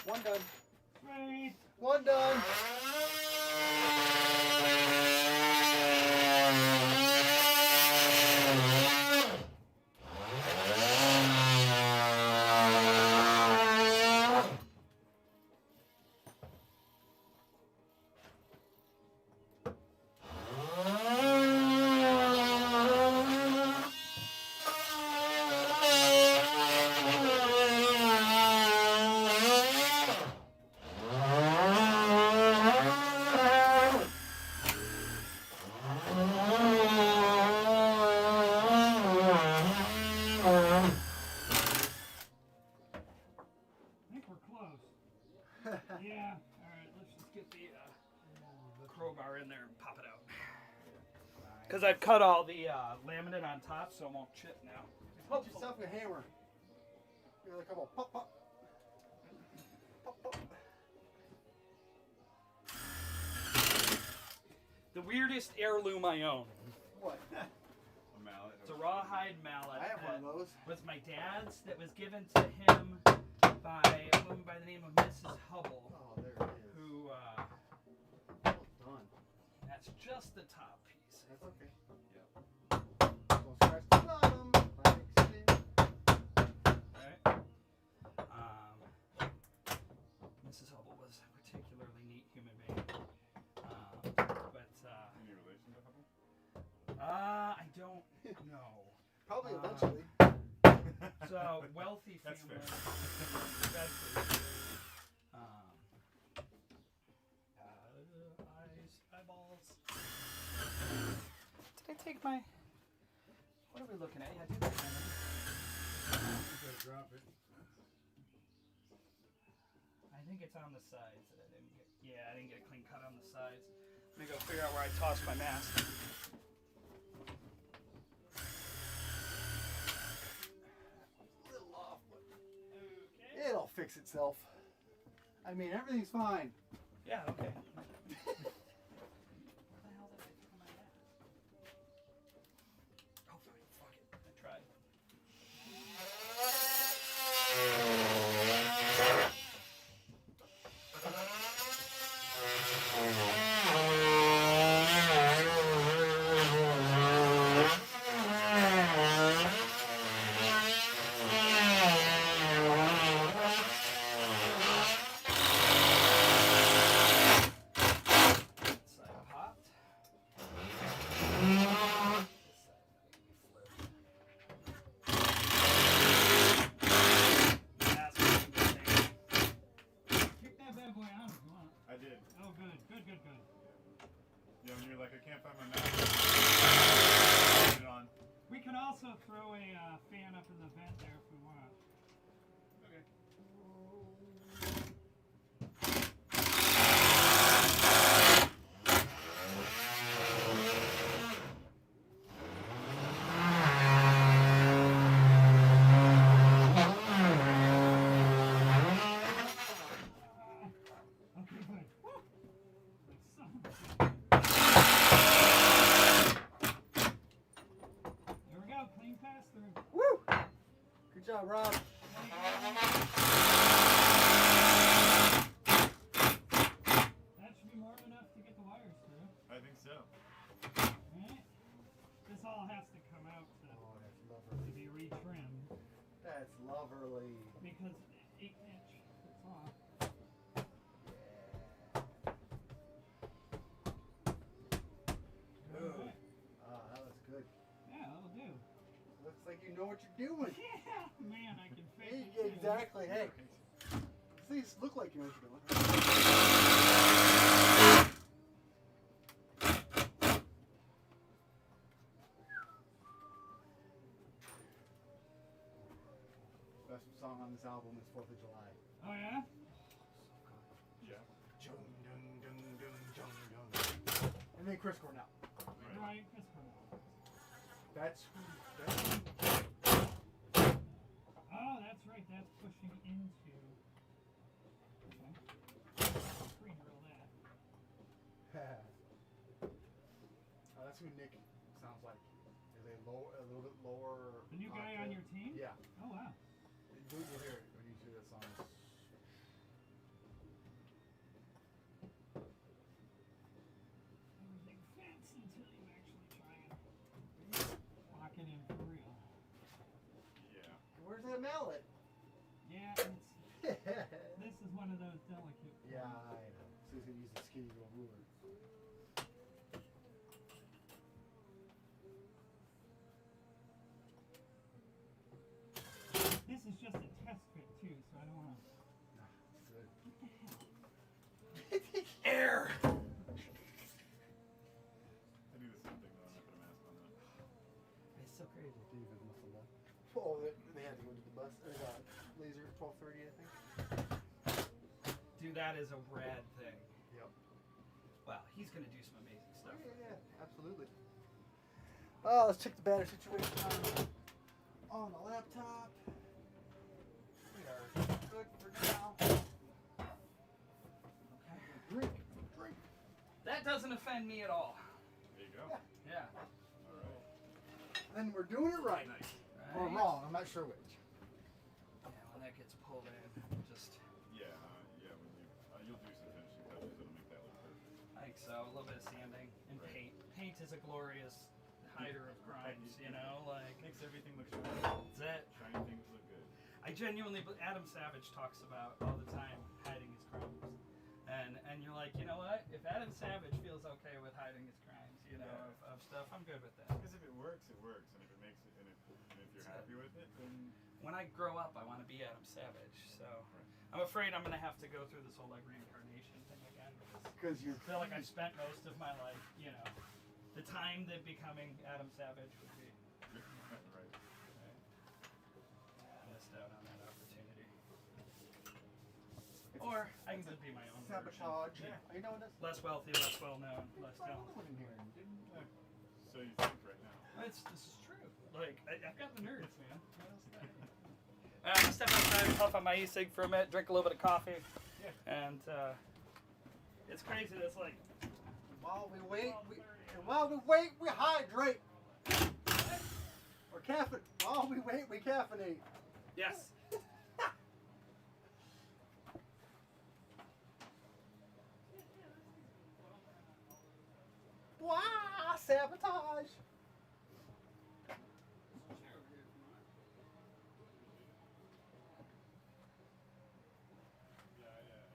One done. Great! One done. I think we're close. Yeah. Alright, let's just get the crowbar in there and pop it out. Because I've cut all the laminate on top, so it won't chip now. Get yourself a hammer. Give it a couple pop pop. Pop pop. The weirdest heirloom I own. What? A mallet. It's a rawhide mallet. I have one of that those. was my dad's that was given to him by a woman by the name of Mrs. Hubble, Oh, there it is. who, Well done. that's just the top piece. That's okay. Don't scratch the bottom. By accident. Right? Mrs. Hubble was a particularly neat human being. Any relation to Hubble? I don't know. Probably eventually. So, wealthy That's family. fair. Especially. Eyes, eyeballs. Did I take my... What are we looking at? Yeah, I did take my... You gotta drop it. think it's on the sides that I didn't get. Yeah, I didn't get a clean cut on the sides. Let me go figure out where I tossed my mask. A little off, but Okay. it'll fix itself. I mean, everything's fine. Yeah, okay. What the hell did I put on my mask? Oh, fine, fuck it. I tried. Side popped. This side That's what I'm getting. Kick that bad boy out if you want. I did. Oh, good. Yeah, when you're like, I can't find my mask. Put it on. We can also throw a fan up in the vent there if we want. Okay. Okay, good. Woo! Like son of a- There we go. Clean pass through. Woo! Good job, Rob. That should be more than enough to get the wires through. I think so. Alright. This all has to come out to That's be lovely. retrimmed That's lovely. because 8-inch fits off. Alright. That looks good. Yeah, that'll do. Looks like you know what you're doing. Yeah, man, I can fake Hey, it. too. exactly. Hey, these look like you know what you're doing. Best song on this album is 4th of July. Oh, yeah? Yeah. Jung, jung, jung, jung, jung, jung. And then Chris Cornell. Right, Chris Cornell. That's who. Oh, that's right. That's pushing into. Okay. Pre-drill that. That's who Nick sounds like. Is a little bit lower. The new guy on your team? Yeah. Oh, wow. You'll hear it when you hear that song. Everything fits until you actually try and lock it in for real. Yeah. Where's that mallet? Yeah, it's. This is one of those delicate. Yeah, I know. So he's gonna use the skinny little ruler. This is just a test fit too, so I don't want to. Nah, it's good. Air! I do the same thing though. I'm not put a mask on that. It's so crazy. David muffled up. Oh, they had to go to the bus. Or laser at 12:30, I think. Dude, that is a rad thing. Yep. Wow, he's gonna do some amazing Oh, stuff. yeah, absolutely. Oh, let's check the battery situation on the laptop. We are good for now. Okay. Drink. That doesn't offend me at all. There you go. Yeah. Yeah. All right. Then we're doing it right. Nice. Or Right? wrong, I'm not sure which. Yeah, when that gets pulled in, just Yeah. Yeah. When you'll do some finishing touches that'll make that look perfect. I think so. A little bit of sanding and Right. paint. Paint is a glorious hider of crimes, you know, like Makes everything look shiny. that's it. Shiny things look good. I genuinely, Adam Savage talks about all the time hiding his crimes, and you're like, you know what? If Adam Savage feels okay with hiding his crimes, you know, Yeah. of stuff, I'm good with that. Because if it works, it works, and if it makes it, and if you're happy with it, then When I grow up, I want to be Adam Savage, so I'm afraid I'm gonna have to go through this whole like reincarnation thing again. Because you're. I feel like I've spent most of my life, you know, the time that becoming Adam Savage would be. right. Missed out on that opportunity. Or claim to be my own Sabotage. version. You know what this? Less wealthy, less well known, less talented. in here. So you think right now? This is true. Like, I've got the nerds, man. What else do I have? I'm gonna step outside, puff on my e-cig for a minute, drink a little bit of coffee, and it's crazy. That's like While we wait, we hydrate. Or caffeine. While we wait, we caffeinate. yes. Wow, sabotage.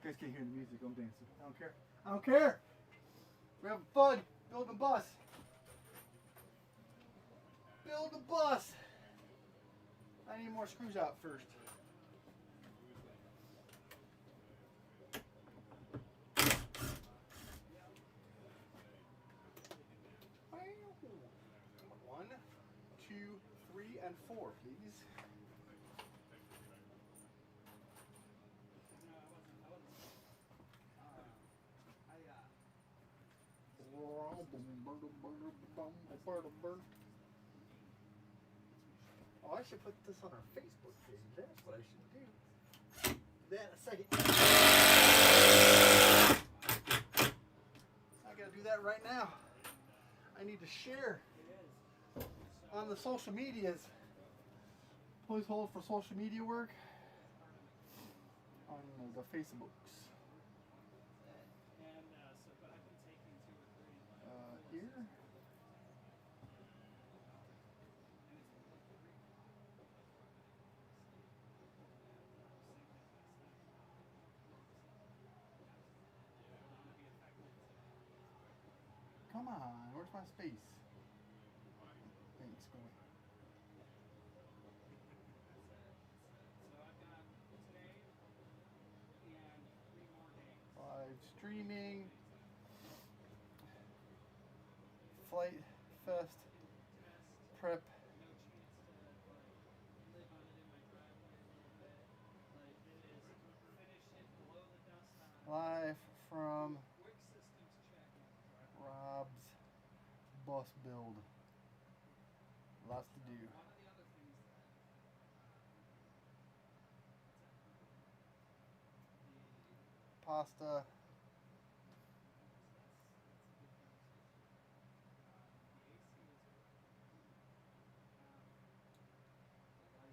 You guys can't hear the music. I'm dancing. I don't care. I don't care. We're having fun. Building a bus. Build a bus. I need more screws out first. One, two, three, and four, please. Oh, I should put this on our Facebook page. That's what I should do. That a second. I gotta do that right now. I need to share on the social medias. Please hold for social media work on the Facebooks. Here. Come on, where's my space? Thanks, go away. Live streaming. Flite Fest prep. Live from Robb's bus build. Lots to do. Pasta.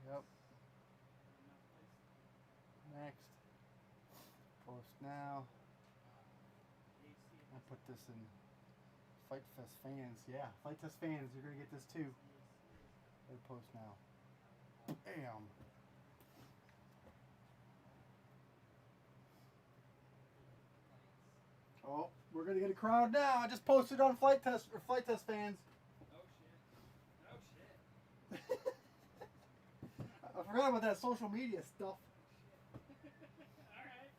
Yep. Next. Post now. I'll put this in Flite Fest fans. Yeah, Flite Fest fans, you're gonna get this too. Hit post now. Bam. Oh, we're gonna get a crowd now. I just posted on Flite Test fans. Oh shit. I forgot about that social media stuff. Alright.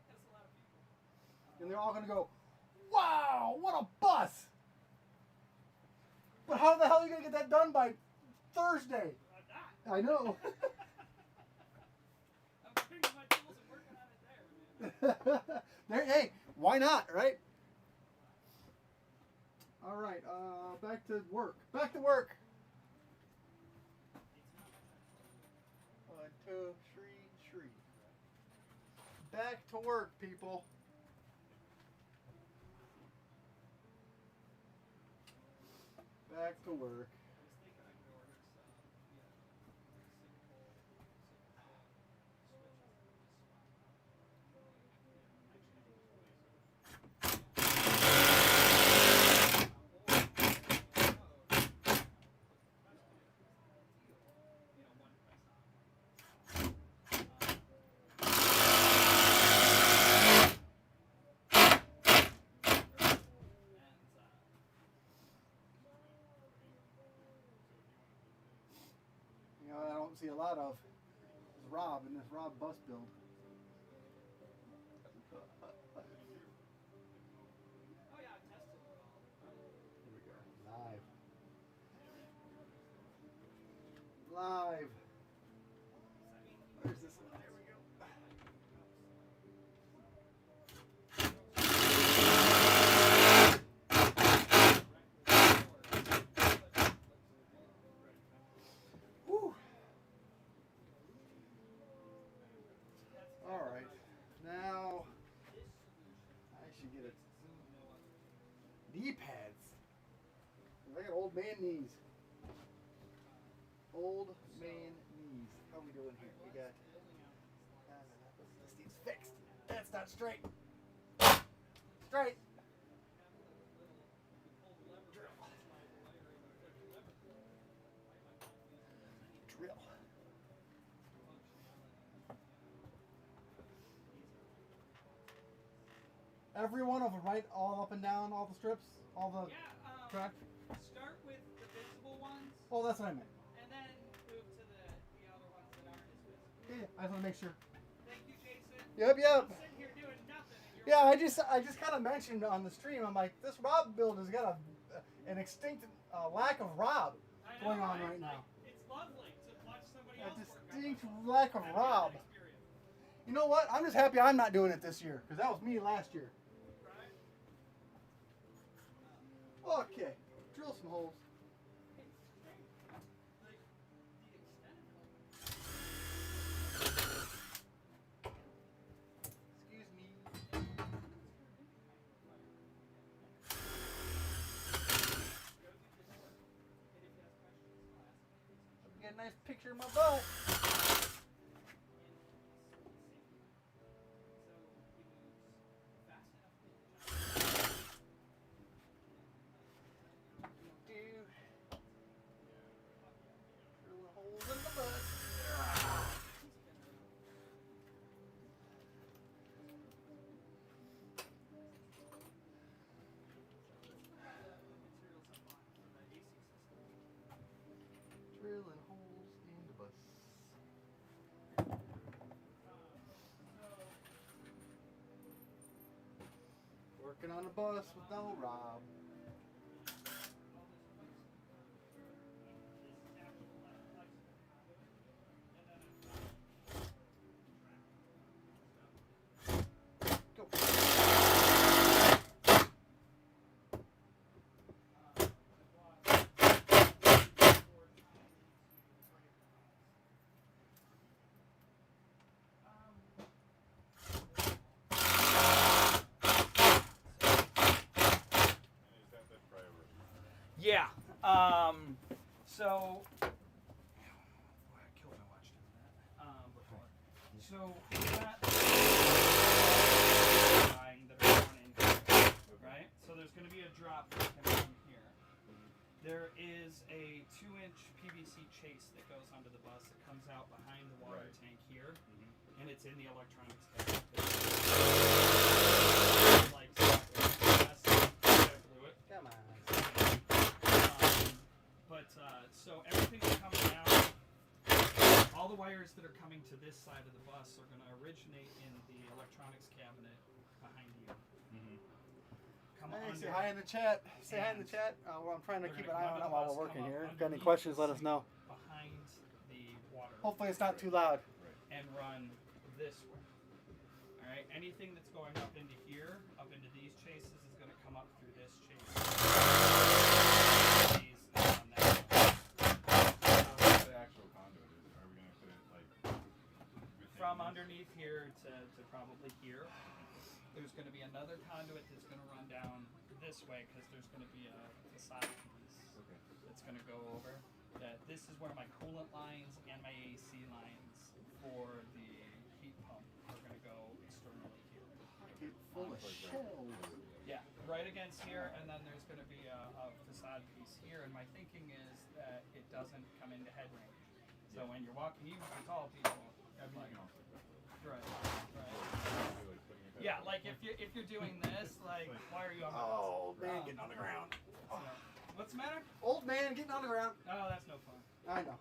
That's a lot of people. And they're all gonna go, wow, what a bus! But how the hell are you gonna get that done by Thursday? I know. I'm bringing my tools and working on it there, man. There, hey, why not, right? All right, back to work. Back to work. 1, 2, 3, 3. Back to work, people. Back to work. You know, I don't see a lot of is Robb in this Robb bus build. Oh yeah, I tested it all. Here we go. Live. Where's this one? There we go. All right, now I should get it. Knee pads. I got old man knees. Old man knees. How we doing here? We got. This thing's fixed. That's not straight. Straight. Drill. Every one of them, right? All up and down, all the strips, all the track. Start with the visible ones, Oh, that's what I meant. and then move to the other ones that aren't as visible. Yeah, I just want to make sure. Thank you, Jason. Yep, yep. I'm sitting here doing nothing. And you're Yeah, I just kind of mentioned on the stream. I'm like, this Robb build has got an extinct lack of Robb I know, going on right? right now. It's lovely to watch somebody A else work. distinct lack of I've had Robb. that experience, You know what? I'm just happy I'm not doing it this year because that was me last year. right? Okay, drill some holes. Like, the extended one. Excuse me. Get a nice picture of my butt. Drilling holes in the butt. Drilling holes in the bus. Working on a bus with no Robb. Go. And is that the priority? Yeah. So. Boy, I killed my watch doing that. Before. So we got line that are running here, right? So there's going to be a drop that can come here. There is a 2-inch PVC chase that goes onto the bus that comes out behind the water Right. tank here, and it's in the electronics cabinet. Like I blew it. Come on. So everything is coming out. All the wires that are coming to this side of the bus are going to originate in the electronics cabinet behind you. Come Hey, under. say hi in the chat. Say hi in the And chat. I'm trying to they're keep gonna an eye come on under it the while bus, we're working come up here. If you got any underneath questions, the let us know. behind the water Hopefully it's not too loud. and run this way. All right. Anything that's going up into here, up into these chases, is going to come up through this chase. These and run that way. What's the actual conduit? Are we going to put it like within From this? underneath here to probably here. There's going to be another conduit that's going to run down this way because there's going to be a facade piece Okay. that's going to go over. That this is where my coolant lines and my AC lines for the heat pump are going to go externally here. Get full of shells. Yeah, right against here, and then there's going to be a facade piece here. And my thinking is that it doesn't come into head range. So when you're walking, even for tall people, I mean, like, you can also put that. right. Maybe, like, putting it Yeah, back. like if you're doing this, like why are you on my Oh, man, Um, getting on the ground. so, what's the matter? Old man getting on the ground. Oh, that's no fun. I know.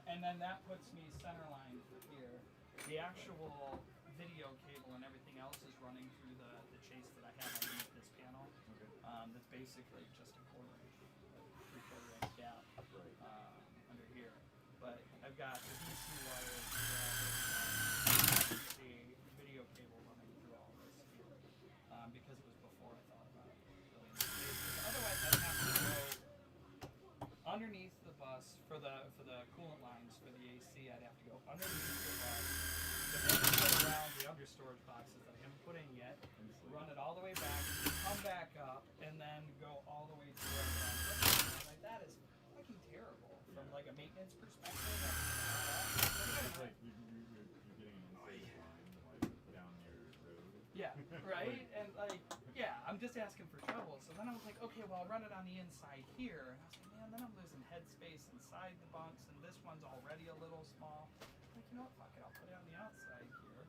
And then that puts me center line for here. The actual video cable and everything else is running through the chase that I have underneath this panel. Okay. That's basically just a 1/4 inch, 3/4 inch gap under here. But I've got the DC wires, DC video cable running through all this here because it was before I thought about it. Otherwise, I'd have to go underneath the bus for the coolant lines for the AC. I'd have to go underneath the bus. all the way back, come back up, and then go all the way through everything. Like that is fucking terrible from like a maintenance perspective. It's like you're getting an insulated line like down your road. Yeah, right? And like, yeah, I'm just asking for trouble. So then I was like, okay, well, I'll run it on the inside here. And I was like, man, then I'm losing headspace inside the bunks, and this one's already a little small. I'm like, you know what, fuck it, I'll put it on the outside here.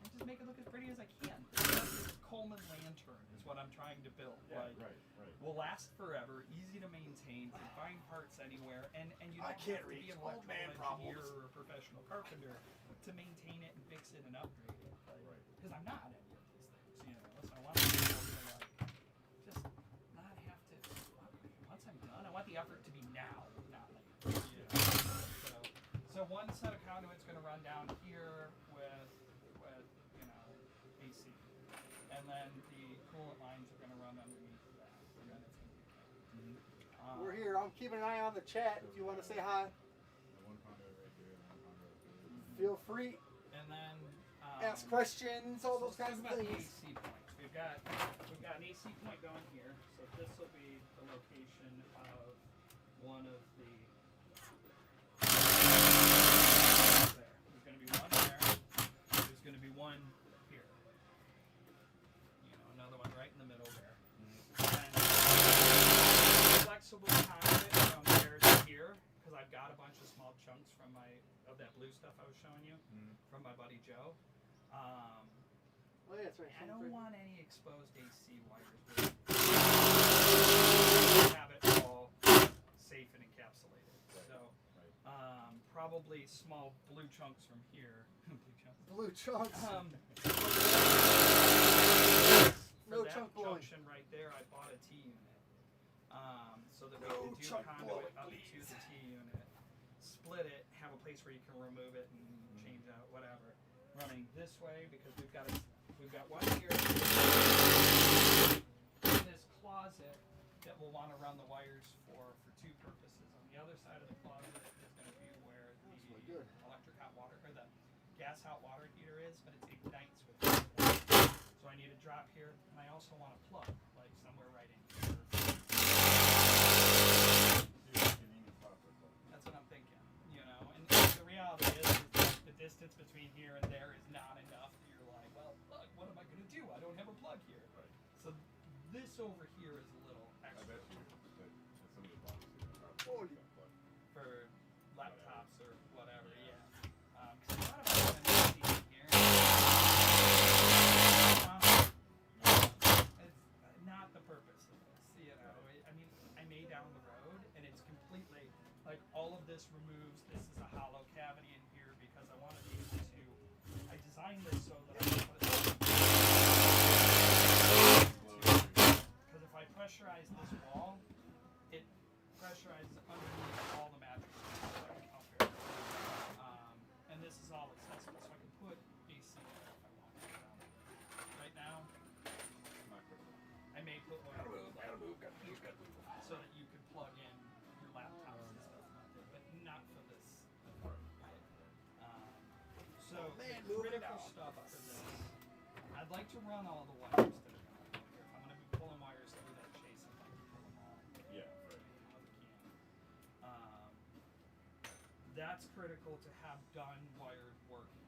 And just make it look as pretty as I can. This Coleman lantern is what I'm trying to build. Yeah, like, right. will last forever, easy to maintain, can find parts anywhere, and you don't I can't have to be reach an old electrical man engineer problems. or a professional carpenter to maintain it and fix it and upgrade it. Because I'm not any of these things, you know. So I want to be able to like just not have to. Once I'm done, I want the effort to be now, not later. You know? So one set of conduit's going to run down here with you know AC, and then the coolant lines are going to run underneath that, and then it's going to be. We're here. I'm keeping an eye on the chat. If you want to say hi, One conduit right there, one conduit right there. feel free. And then Ask questions, all those let's kinds of talk about the things. AC points. We've got an AC point going here, so this will be the location of one of the. There. There's going to be one there. There's going to be one here. You know, another one right in the middle there. And flexible conduit from there to here, because I've got a bunch of small chunks from of that blue stuff I was showing you from my buddy Joe. Oh yeah, that's right. I don't want any exposed AC wires. Have it all safe and encapsulated. So, probably small blue chunks from here. Blue chunks. For No that chunk blowing. junction right there, I bought a T unit. So that we No could do chunk conduit blowing, up to please. the T unit, split it, have a place where you can remove it and change out whatever. Running this way because we've got one here in this closet that we'll want to run the wires for two purposes. On the other side of the closet is going to be where the good. electric hot water or the gas hot water heater is, but it ignites with hot water. So I need a drop here, and I also want a plug, like somewhere right in here. That's what I'm thinking, you know. And the reality is that the distance between here and there is not enough. You're like, well, look, what am I going to do? I don't have a plug here. Right. So this over here is a little I extra bet you that some of the boxes are probably Holy. got plugged. for laptops or whatever. Yeah. 'Cause I thought about having an AC in here. It's not the purpose of this, you know. I mean, I may down the road, and it's completely like all of this removes. This is a hollow cavity in here because I want to be able to. I designed this so that I can put it. Because if I pressurize this wall, it pressurizes underneath all the mattresses that I can up here. And this is all accessible, so I can put AC there if I want to. Right now, Not critical. I may put one Gotta move, gotta move, gotta move, gotta move. so that you could plug in your laptops and stuff like that, but not for this. So Man, the move it critical out. stuff for this, I'd like to run all the wires that are going to go here. If I'm going to be pulling wires through that chase, I'd like to pull them all. Yeah, right. That's critical to have done wired working.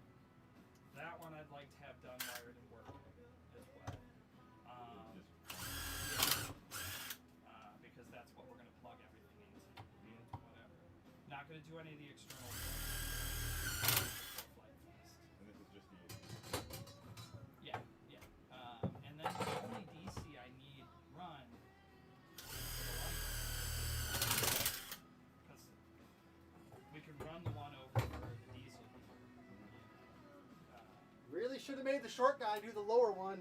That one I'd like to have done wired and working as well. Because that's what we're going to plug everything into. Whatever. Not going to do any of the external before Flite Fest. And this is just the Yeah, yeah. And then the only DC I need run is for the lights. Because we could run the one over for the diesel. Really should have made the short guy do the lower one.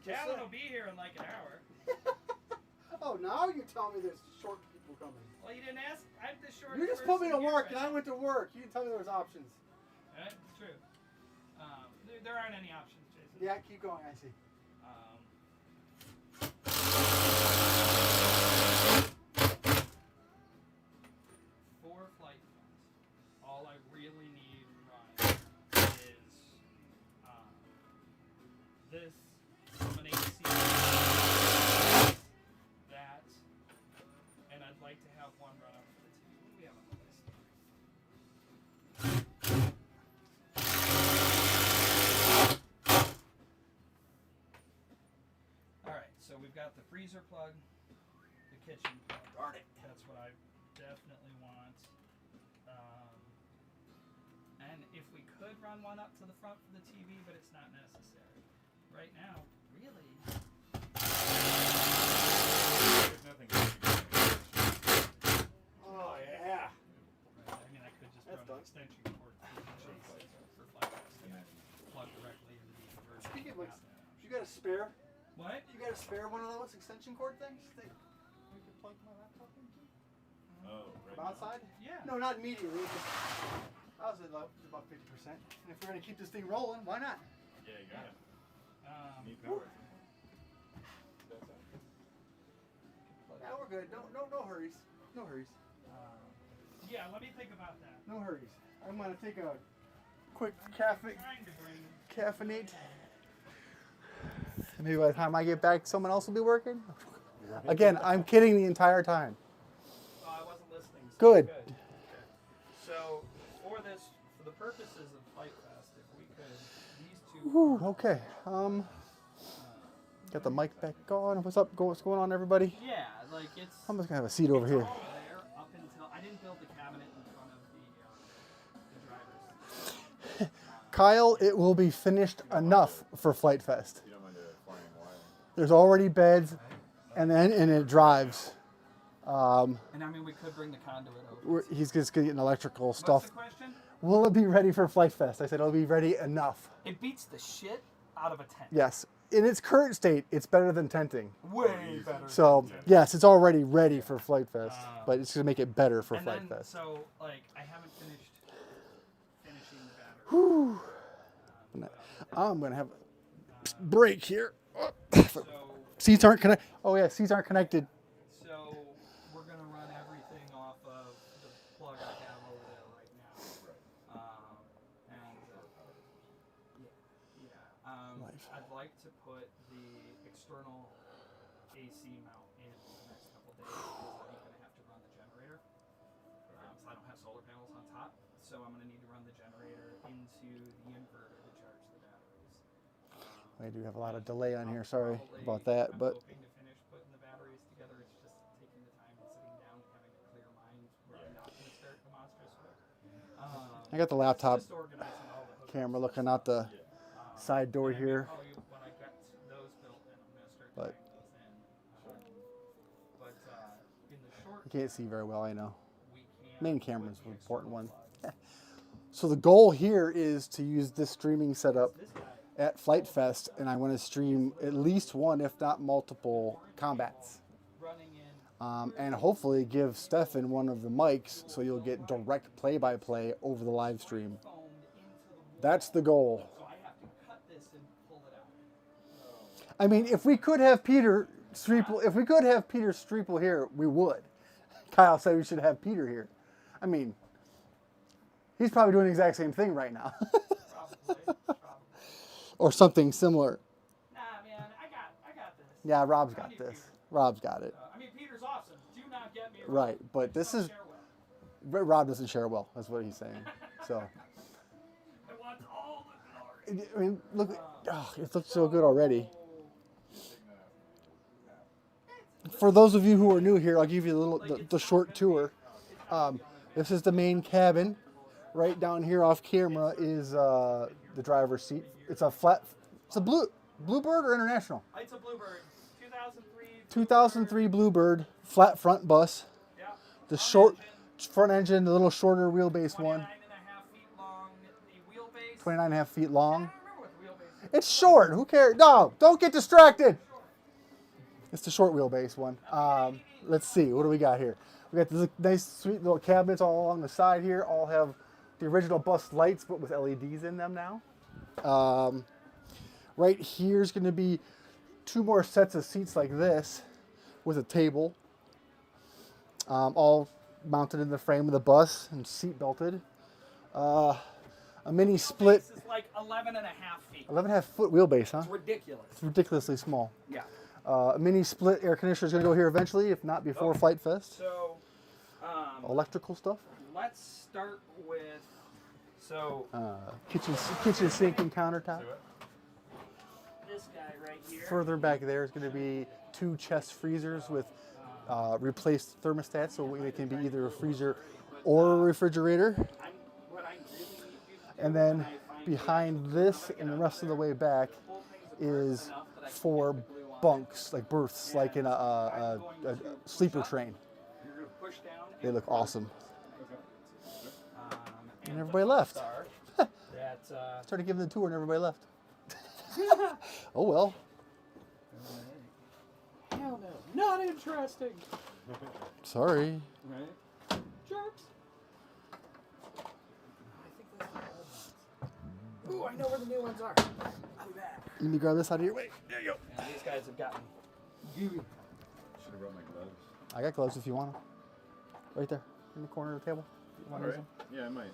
Calvin will be here in like an hour. Oh, now you tell me there's short people coming. Well, you didn't ask. I'm the short. You just put me to work, and I went to work. You didn't tell me there was options. Right, it's true. There aren't any options, Jason. Yeah, keep going. I see. For Flite Fest, all I really need run is this we've got the freezer plug, the kitchen plug. Darn it. That's what I definitely want. And if we could run one up to the front for the TV, but it's not necessary. Right now, really. There's nothing. Oh yeah. Right, I mean, I could just That's run done. an extension cord to the chase for Flite Fest and then plug directly into the inverter. Speaking of like, you got a spare? What? You got a spare one of those extension cord things that we could plug my laptop into? Oh, right. From outside? Yeah. No, not immediately. I was at about 50%. And if we're gonna keep this thing rolling, why not? Yeah, you got it. Need Woo. power. Yeah, we're good. No hurries. No hurries. Yeah, let me think about that. No hurries. I'm gonna take a quick caffeinate. Trying to bring And maybe by the time I get back, someone else will be working. Again, I'm kidding the entire time. Oh, I wasn't listening. So Good. Okay. So, for the purposes of Flite Fest, if we could, these two. Whew, okay. Got the mic back on. What's up? What's going on, everybody? Yeah, like it's. I'm just gonna have a seat over it's here. all there up until I didn't build the cabinet in front of the drivers. Kyle, it will be finished enough for Flite Fest. You don't mind a flying wire. There's already beds, and it drives. And I mean, we could bring the conduit over. He's just getting electrical What's stuff. the question? Will it be ready for Flite Fest? I said it'll be ready enough. It beats the shit out of a tent. Yes. In its current state, it's better than tenting. Way better. So, yes, it's already ready for Flite Fest, but it's going to make it better for And Flite then, Fest. so, like, I haven't finished finishing the battery. Whew. I'm going to have a break here. So, Seats aren't connected. Oh, yeah, seats aren't connected. so we're gonna run everything off of the plug I have over there right now. Life. I'd like to put the external AC mount in the next couple days because I'm gonna have to run the generator. So I don't have solar panels on top, so I'm gonna need to run the generator into the inverter to charge the batteries. I do have a lot of delay on here. I'll Sorry probably- about that, I'm but hoping to finish putting the batteries together. It's just taking the time and sitting down and having a clear mind where I'm not going to start the monstrous work. I got the laptop Just organizing all the hookups camera and looking stuff. out the side door And I may here. call you when I get those built, and I'm going to start But- tying those in. But in the short You can't see very well, I know. we can Main with camera's the the important external one. plugs. So the goal here is to use this streaming setup This guy, at Flite Fest, and I want to stream at least one, if not multiple, combats. running in. And hopefully give Stefan one of the mics so you'll get direct play-by-play over the live stream. Foamed into the wall, That's the goal. so I have to cut this and pull it out. I mean, if we could have Peter Streeple here, we would. Kyle said we should have Peter here. I mean, he's probably doing the exact same thing right now. Probably. Or something similar. Nah, man, I got this. Yeah, Rob's I got need this. Peter. Rob's got it. I mean, Peter's awesome. Do not get me wrong. Right, but this Don't is... share well. Rob doesn't share well, that's what he's saying. So, I want all the glory. I mean, look, it looks so good already. For those of you who are new here, I'll give you the short tour. This is the main cabin. Right down here off camera is the driver's seat. It's a Bluebird or International? It's a Bluebird. 2003. 2003 Bluebird, flat front bus. Yeah. The short front engine, the little shorter wheelbase 29 one. and a half feet long. The wheelbase. 29 and a half feet I long. don't remember what the wheelbase is. It's short. Who cares? No, don't get distracted. It's the short wheelbase one. Let's see. What do we got here? We got these nice, sweet little cabinets all along the side here. All have the original bus lights, but with LEDs in them now. Right here's going to be 2 more sets of seats like this with a table. All mounted in the frame of the bus and seat belted. A mini split. This is like 11 and a half feet. 11.5 foot wheelbase, huh? It's ridiculous. It's ridiculously small. Yeah. A mini split air conditioner is going to go here eventually, if not before Flite Fest. So, Electrical stuff. let's start with. So, Kitchen sink and countertop. this this guy right here. Further back there is going to be 2 chest freezers with replaced thermostats, so it can be either a freezer or a refrigerator. And then behind this and the rest of the way back is 4 bunks, like berths, like in a sleeper train. They look awesome. And everybody left. Started giving the tour and everybody left. Oh well. Hell no, not interesting. Sorry. Right? Jerks. I think that's the old ones. Ooh, I know where the new ones are. I'll be back. Let me grab this out of your way. There you go. Yeah, these guys have gotten gooey. Should have brought my gloves. I got gloves if you want them. Right there, in the corner of the table. You want to use them? Yeah, I might.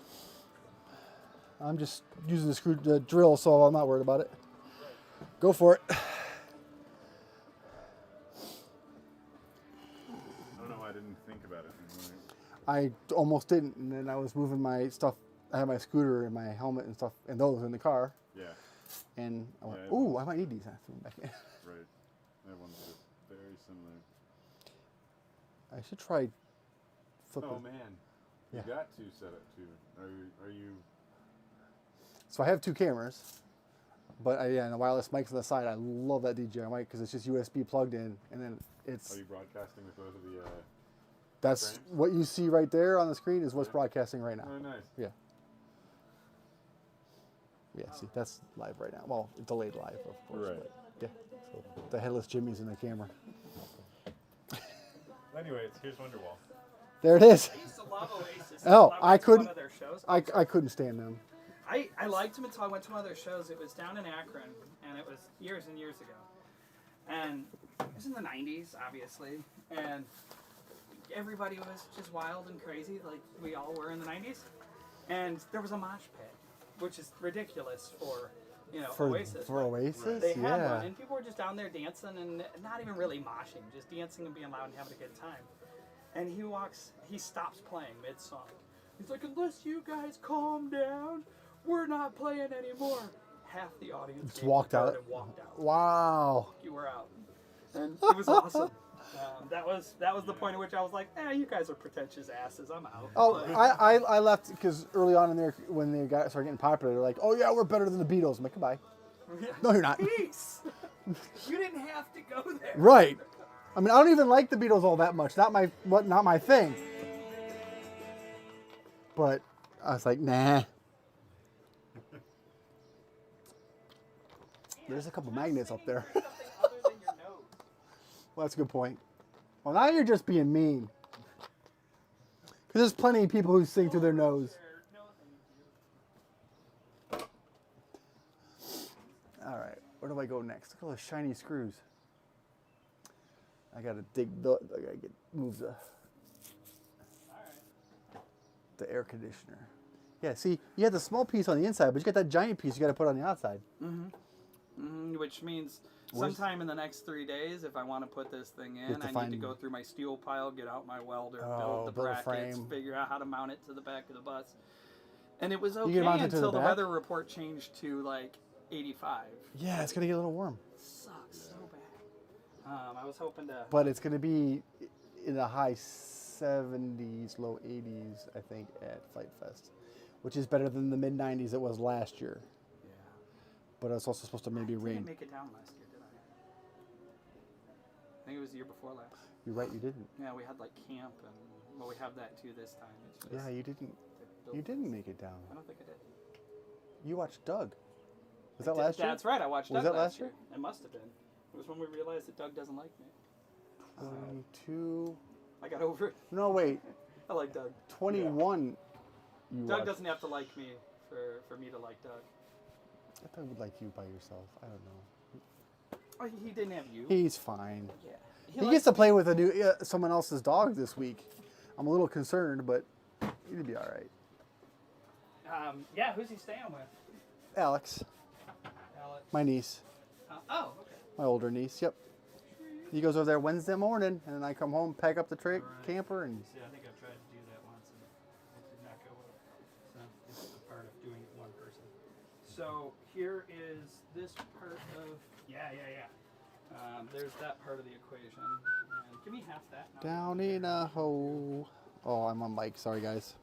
I'm just using the drill, so I'm not worried about it. Go for it. I don't know why I didn't think about it. I almost didn't, and then I was moving my stuff. I had my scooter and my helmet and stuff, and those in the car. Yeah, And I went, Yeah, ooh, I might need these. I threw them back in. right. That one's just very similar. I should try flipping. Oh man, you Yeah. got to set up two. Are you? So I have 2 cameras, but and the wireless mics on the side. I love that DJI mic because it's just USB plugged in, and then it's. Are you broadcasting with both of the? That's frames? what you see right there on the screen is what's broadcasting right now. Oh, nice. Yeah. Yeah, see, that's live right now. Well, delayed live, of course. Right. But yeah. So the headless Jimmy's in the camera. Anyways, here's Wonderwall. There it is. I used to love Oasis. Oh, until I went to couldn't- One of their shows. I couldn't stand them. I liked them until I went to one of their shows. It was down in Akron, and it was years and years ago. And it was in the 90s, obviously. And everybody was just wild and crazy, like we all were in the 90s. And there was a mosh pit, which is ridiculous for, Oasis. For Oasis? They had Yeah. one, and people were just down there dancing and not even really moshing, just dancing and being loud and having a good time. And he stops playing mid-song. He's like, unless you guys calm down, we're not playing anymore. Half the audience Just walked out. and walked out. Wow. You were out. And it was awesome. That was the point at which I was like, you guys are pretentious asses. I'm out. Oh, I left because early on in there, when they started getting popular, they're like, oh yeah, we're better than the Beatles. I'm like, goodbye. No, you're not. Peace. You didn't have to go there. Right. I mean, I don't even like the Beatles all that much. Not my thing. But I was like, nah. There's a couple magnets up there. Something other than your nose. Well, that's a good point. Well, now you're just being mean. Because there's plenty of people who sing through their nose. All right, where do I go next? Look at all those shiny screws. I gotta move the air conditioner. Yeah, see, you had the small piece on the inside, but you got that giant piece you got to put on the outside. Which means Where's- sometime in the next 3 days, if I want to put this thing in, have to I need find- to go through my steel pile, get out my welder, Oh, build the build a brackets, frame. figure out how to mount it to the back of the bus. And it was can okay mount it to until the the back? weather report changed to like 85. Yeah, it's gonna get a little warm, Sucks so bad. I was hoping to. but it's gonna be in the high 70s, low 80s, I think, at Flite Fest, which is better than the mid 90s it was last year. Yeah. But it's also supposed to maybe I rain. didn't make it down last year, did I? I think it was the year before last. You're right, you didn't. Yeah, we had like camp, and well, we have that too this time. It's just Yeah, you didn't. they built You didn't this. make it down. I don't think I did. You watched Doug. Was that last year? That's right. I watched Was Doug that last year? It must have been. It was when we realized that Doug doesn't like me. 22. I got over it. No, wait. I like Doug. 21. You Doug watched. doesn't have to like me for me to like Doug. I thought he would like you by yourself. I don't know. Oh, he didn't have you. He's fine. Yeah. He gets to play with a new someone else's dog this week. I'm a little concerned, but he'll be all right. Yeah. Who's he staying with? Alex, Alex. my niece, Oh, okay. my older niece. Yep. He goes over there Wednesday morning, and then I come home, pack up the camper, and See, I think I've tried to do that once, and it did not go well. So this is the part of doing it one person. So here is this part of Yeah. there's that part of the equation. And give me half that. and I'll Down give you in a hole. Oh, I'm on mic. Sorry, guys.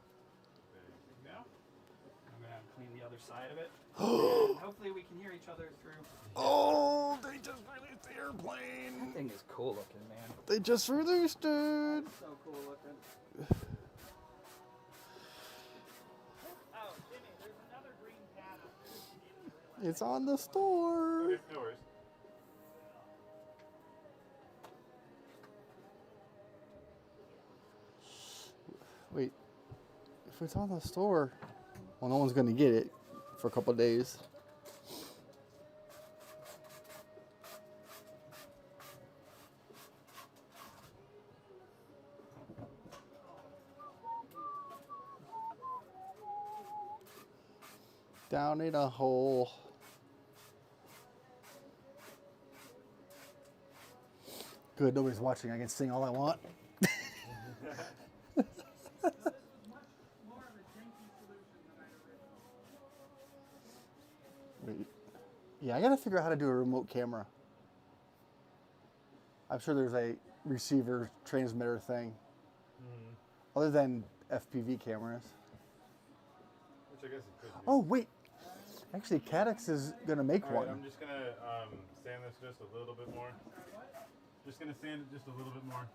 There you go. I'm gonna clean the other side of it. And hopefully we can hear each other through. Oh, they just released the airplane. That thing is cool looking, man. They just released it. So cool looking. Oh, Jimmy, there's another green pad up there. You didn't realize. It's on the store. Okay, no worries. Wait, if it's on the store, well, no one's gonna get it for a couple of days. Down in a hole. Good, nobody's watching. I can sing all I want. Wait. Yeah, I gotta figure out how to do a remote camera. I'm sure there's a receiver transmitter thing. Other than FPV cameras. Which I guess it could be. Oh, wait. Actually, Caddx is gonna make All right, one. I'm just gonna sand this just a little bit more. Just gonna sand it just a little bit more.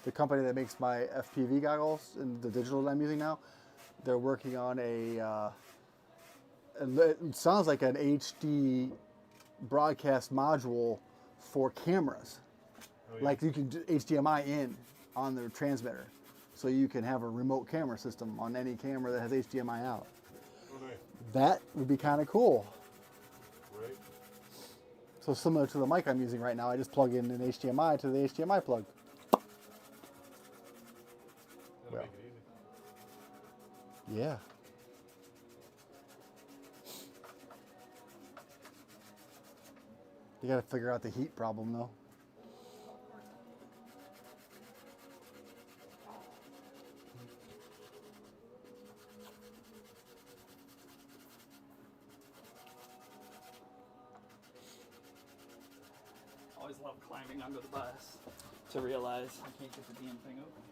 The company that makes my FPV goggles and the digital that I'm using now, they're working on it sounds like an HD broadcast module for cameras. Oh, yeah. Like you can do HDMI in on the transmitter. So you can have a remote camera system on any camera that has HDMI out. Oh, nice. That would be kind of cool. Right? So similar to the mic I'm using right now, I just plug in an HDMI to the HDMI plug. That'll Well. make it easy. Yeah. You gotta figure out the heat problem though. Always love climbing under the bus to realize I can't get the damn thing open.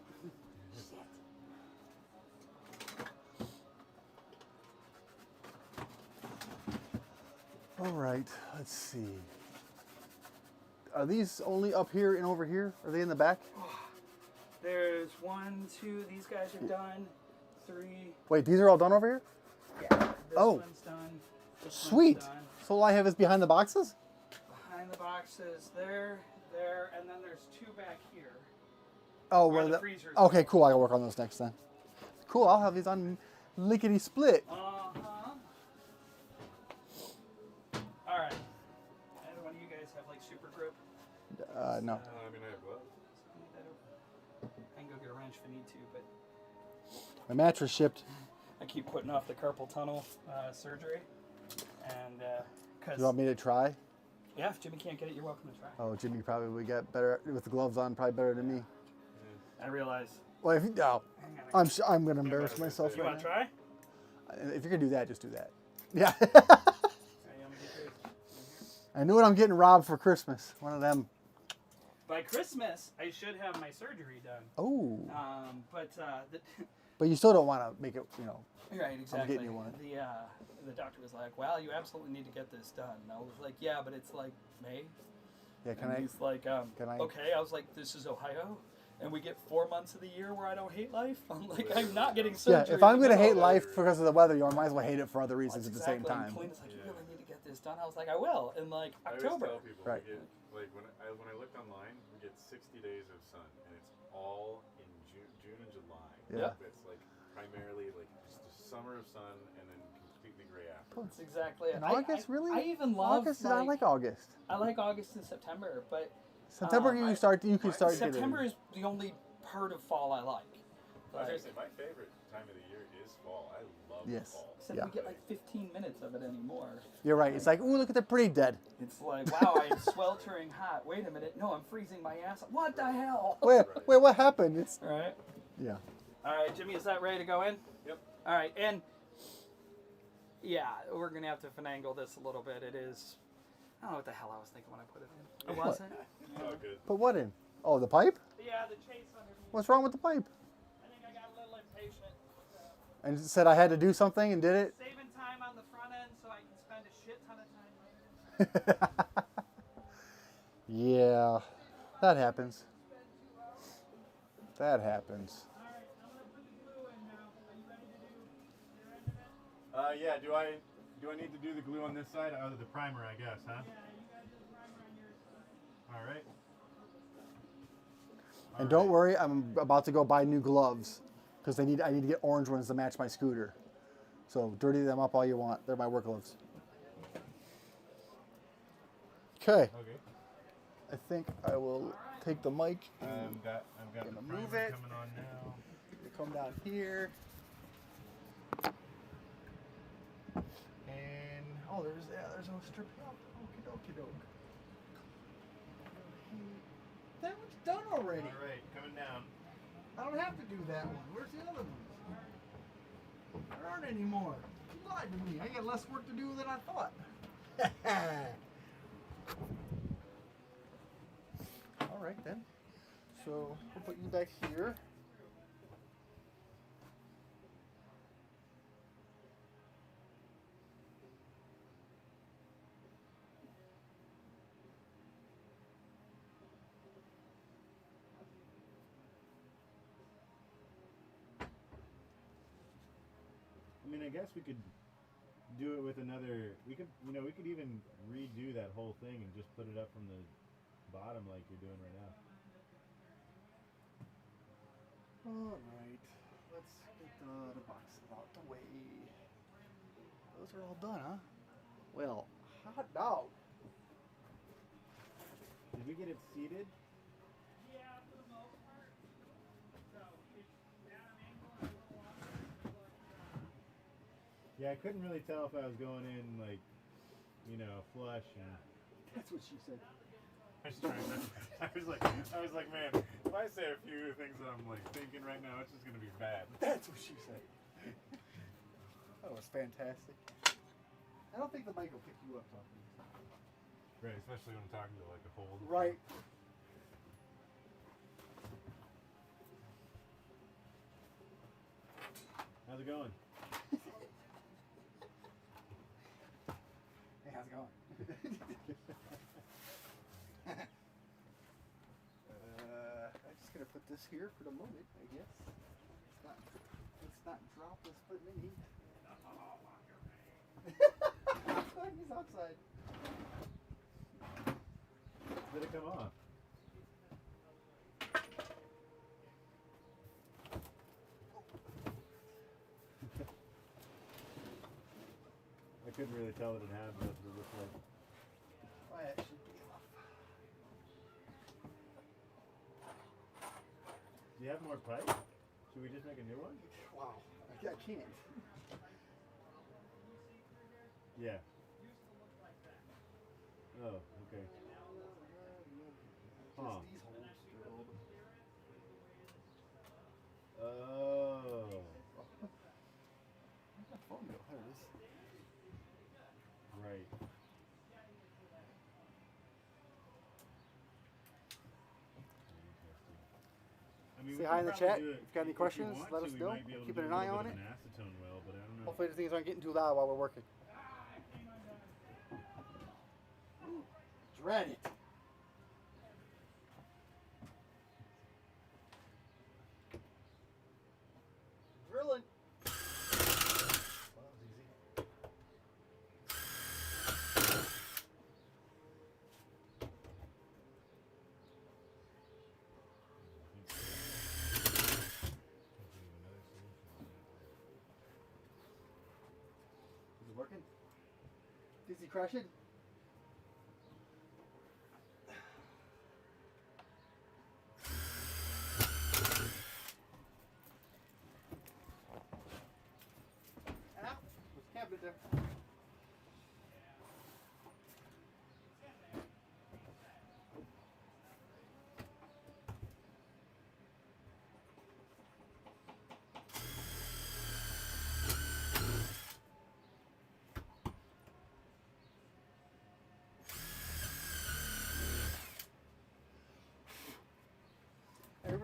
All right, let's see. Are these only up here and over here? Are they in the back? There's 1, 2, these guys are done. 3, Wait, these are all done over here? yeah. This Oh. one's done. This Sweet. One's done. So all I have is behind the boxes? Behind the boxes, there, and then there's 2 back here. Oh, Where where the the freezers Okay, go. cool. I gotta work on those next then. Cool. I'll have these on lickety split. Uh-huh. All right. And one of you guys have like super grip? No. I mean, I have gloves. So leave that open. I can go get a wrench if I need to, but My mattress shipped. I keep putting off the carpal tunnel surgery. And because You want me to try? yeah, if Jimmy can't get it, you're welcome to try. Oh, Jimmy probably got better with the gloves on. Probably better than me. I realize. Well, if you, no, I'm gonna embarrass myself You right want to now. try? If you're gonna do that, just do that. Yeah. Okay, you want me to get yours? I knew what I'm getting Rob for Christmas. One of them. By Christmas, I should have my surgery done. Oh. But But you still don't want to make it, right, exactly. getting you one. The doctor was like, "Well, you absolutely need to get this done." And I was like, "Yeah, but it's like May." Yeah, can And I? he's like, can I- "Okay." I was like, "This is Ohio, and we get 4 months of the year where I don't hate life." I'm like, "I'm not getting Yeah, surgery." if I'm gonna No. hate life because of the weather, you might as well hate it for other Well, reasons that's at the same exactly. time. Clena's like, "You really need to get this done." I was like, "I will." In like I always October. tell people, Right. we get, like when I looked online, we get 60 days of sun, and it's all in June and July. Yeah. It's like primarily like just a summer of sun and then completely gray after. That's exactly it. In August, really? I even love August? I like August. I like August and September, but September, you can start September is the only part of fall I like. Seriously, my favorite time of the year is fall. I love Yes. fall. Except Yeah. we get like 15 minutes of it anymore. You're right. It's like, ooh, look at the pretty dead. It's like, wow, I'm sweltering hot. Wait a minute. No, I'm freezing my ass off. What the hell? Wait, what happened? It's Right? yeah. All right, Jimmy, is that ready to go in? Yep. All right, and yeah, we're gonna have to finagle this a little bit. It is. I don't know what the hell I was thinking when I put it in. It wasn't. It's all good. Put what in? Oh, the pipe? Yeah, the chase underneath. What's wrong with the pipe? I think I got a little impatient. And it said I had to do something and did it? Saving time on the front end so I can spend a shit ton of time later. Yeah, that happens. That happens. All right, I'm gonna put the glue in now. Are you ready to do your end of it? Yeah. Do I need to do the glue on this side? Oh, the primer, I guess, huh? Yeah, you gotta do the primer on your side. All right. And don't worry, I'm about to go buy new gloves because I need to get orange ones to match my scooter. So dirty them up all you want. They're my work gloves. Okay. Okay. I think I will take the mic and I've got the Gonna primer move it. coming on now. come down here. And oh, there's a strip. Okie dokie doke. That one's done already. All right, coming down. I don't have to do that one. Where's the other ones? There aren't any more. You lied to me. I got less work to do than I thought. All right then. So we'll put you back here. I mean, I guess we could do it with another. We could even redo that whole thing and just put it up from the bottom like you're doing right now. All right. Let's get the boxes out the way. Those are all done, huh? Well, hot dog. Did we get it seated? Yeah, for the most part. So it's at an angle and we'll walk Yeah, I couldn't really tell if I was going in like, flush and. That's what she said. I was trying to. I was like, man, if I say a few things that I'm like thinking right now, it's just gonna be bad. That's what she said. That was fantastic. I don't think the mic will pick you up talking. Right, especially when I'm talking to like a whole. Right. How's it going? Hey, how's it going? I'm just gonna put this here for the moment, I guess. Let's not drop this foot mini. He's outside. Did it come off? I couldn't really tell that it had, but it looked like. Why that should be off. Do you have more pipe? Should we just make a new one? Wow, I can't. Yeah. Oh, okay. Huh. Just these holes drilled. Oh. Where's my phone go? There it is. Right. I mean, Say we hi could in the probably chat. do it If you've got any if we questions, want let to, us we know. might be able to Keeping do an a eye little on bit it. of an acetone well, but I don't know. Hopefully things aren't getting too loud while we're working. Dread it. Drilling. Well, that was easy. Is it working? Is he crashing? Ah, there's a cabinet there.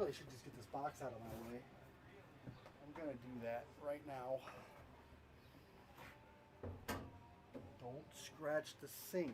really should just get this box out of my way. I'm gonna do that right now. Don't scratch the sink.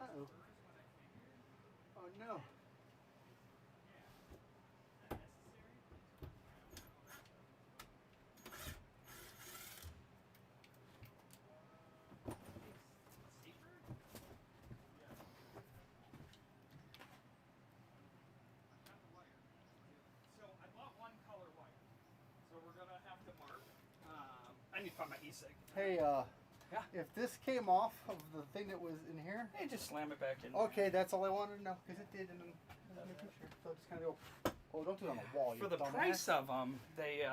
Uh-oh. Oh no. So I bought one color wire. So we're gonna have to mark. I need to find my e-cig. Hey, Yeah. if this came off of the thing that was in here, Hey, just slam it back in. okay, that's all I wanted to know, because it did, and I'm making sure. So just kind of go, oh, don't do it on the wall, you For the dumbass. price of them, they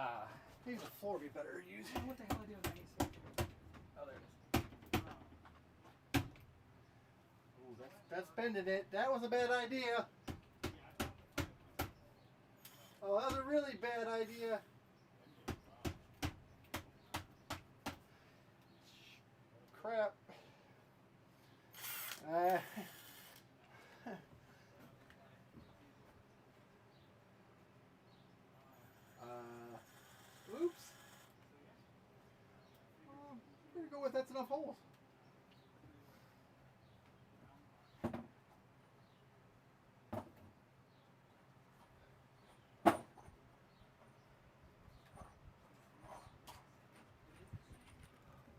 Maybe the floor would be better to use. what the hell I do with my e-cig? Oh, there it is. Ooh, that's bending it. That was a bad idea. Oh, that was a really bad idea. Crap. Oops. I'm gonna go with that's enough holes.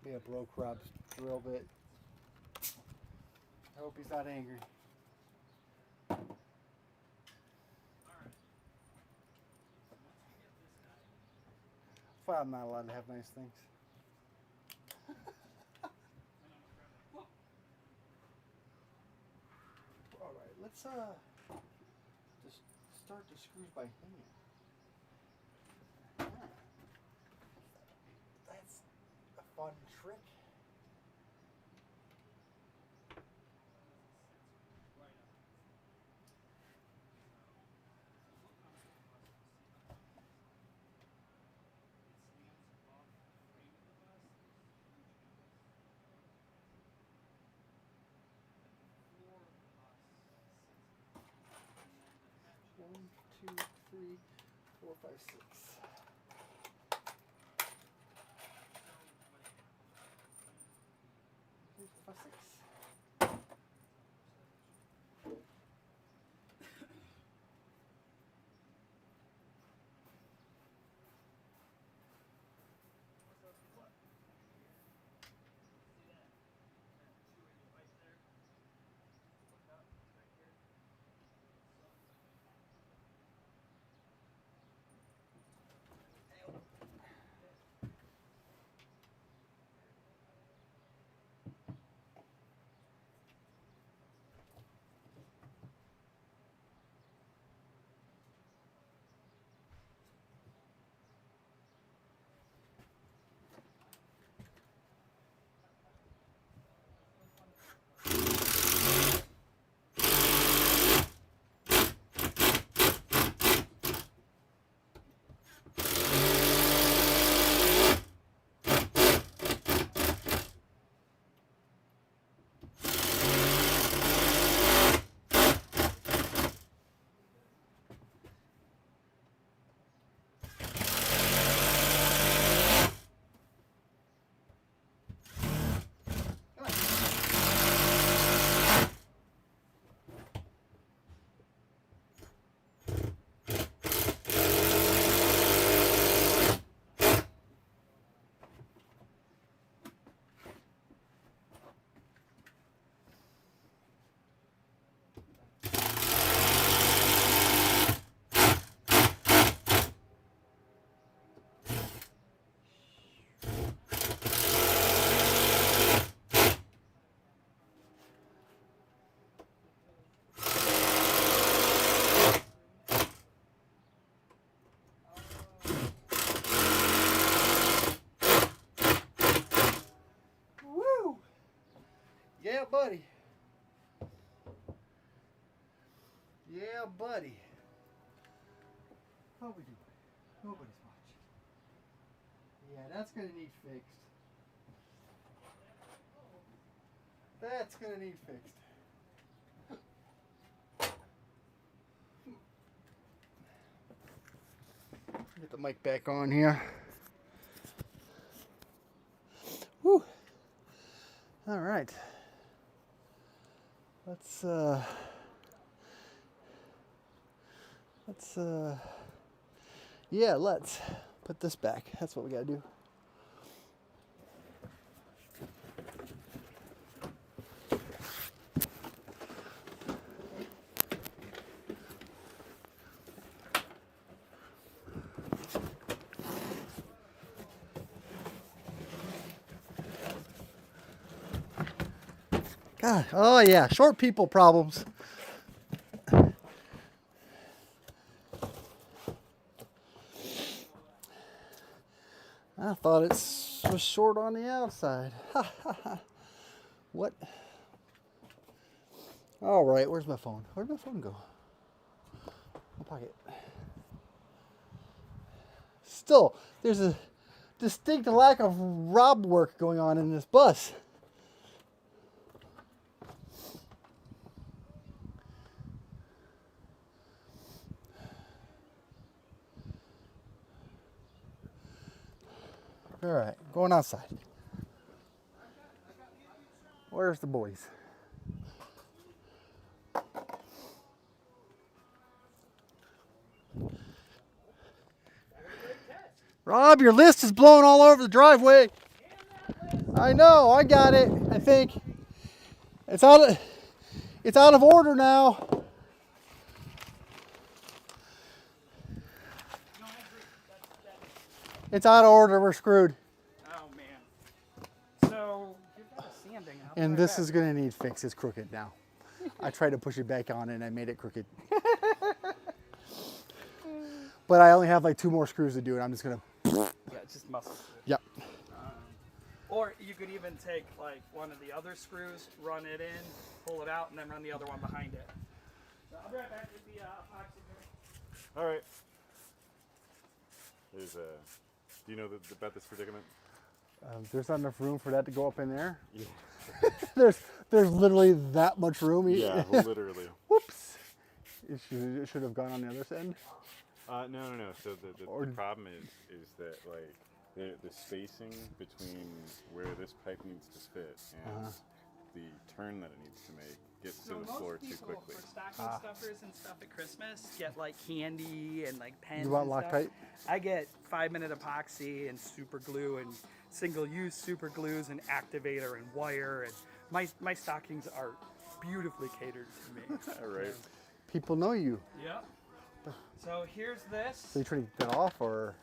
Be a broke Robb's drill bit. I hope he's not angry. That's why I'm not allowed to have nice things. All right, let's just start the screws by hand. That's a fun trick. One, two, three, four, five, six. 3, 4, 5, 6. Yeah, buddy. Yeah, buddy. How we doing? Nobody's watching. Yeah, that's gonna need fixed. That's gonna need fixed. Get the mic back on here. Whew. All right. Let's put this back. That's what we gotta do. God, oh yeah, short people problems. I thought it was short on the outside. What? All right, where's my phone? Where'd my phone go? My pocket. Still, there's a distinct lack of Robb work going on in this bus. All right, going outside. Where's the boys? Rob, your list is blowing all over the driveway. I know, I got it. I think it's out of order now. It's out of order. We're screwed. Oh man. So give that a sanding. I'll be And right this back. is gonna need fixed. It's crooked now. I tried to push it back on and I made it crooked. But I only have like 2 more screws to do it. I'm just gonna. Yeah, it's just muscle. Yep. Or you could even take like one of the other screws, run it in, pull it out, and then run the other one behind it. So I'll be right back with the epoxy here. All right. There's a. Do you know about this predicament? There's not enough room for that to go up in there. Yeah. There's literally that much room. Yeah, literally. Whoops. It should have gone on the other end. No. So the problem is that like the spacing between where this pipe needs to fit and the turn that it needs to make gets to the floor too quickly. For stocking stuffers and stuff at Christmas, get like candy and like pens. You want and stuff. Loctite? I get 5-minute epoxy and super glue and single-use super glues and activator and wire, and my stockings are beautifully catered to me. All right. People know you. Yep. So here's this. So you trying to get that off or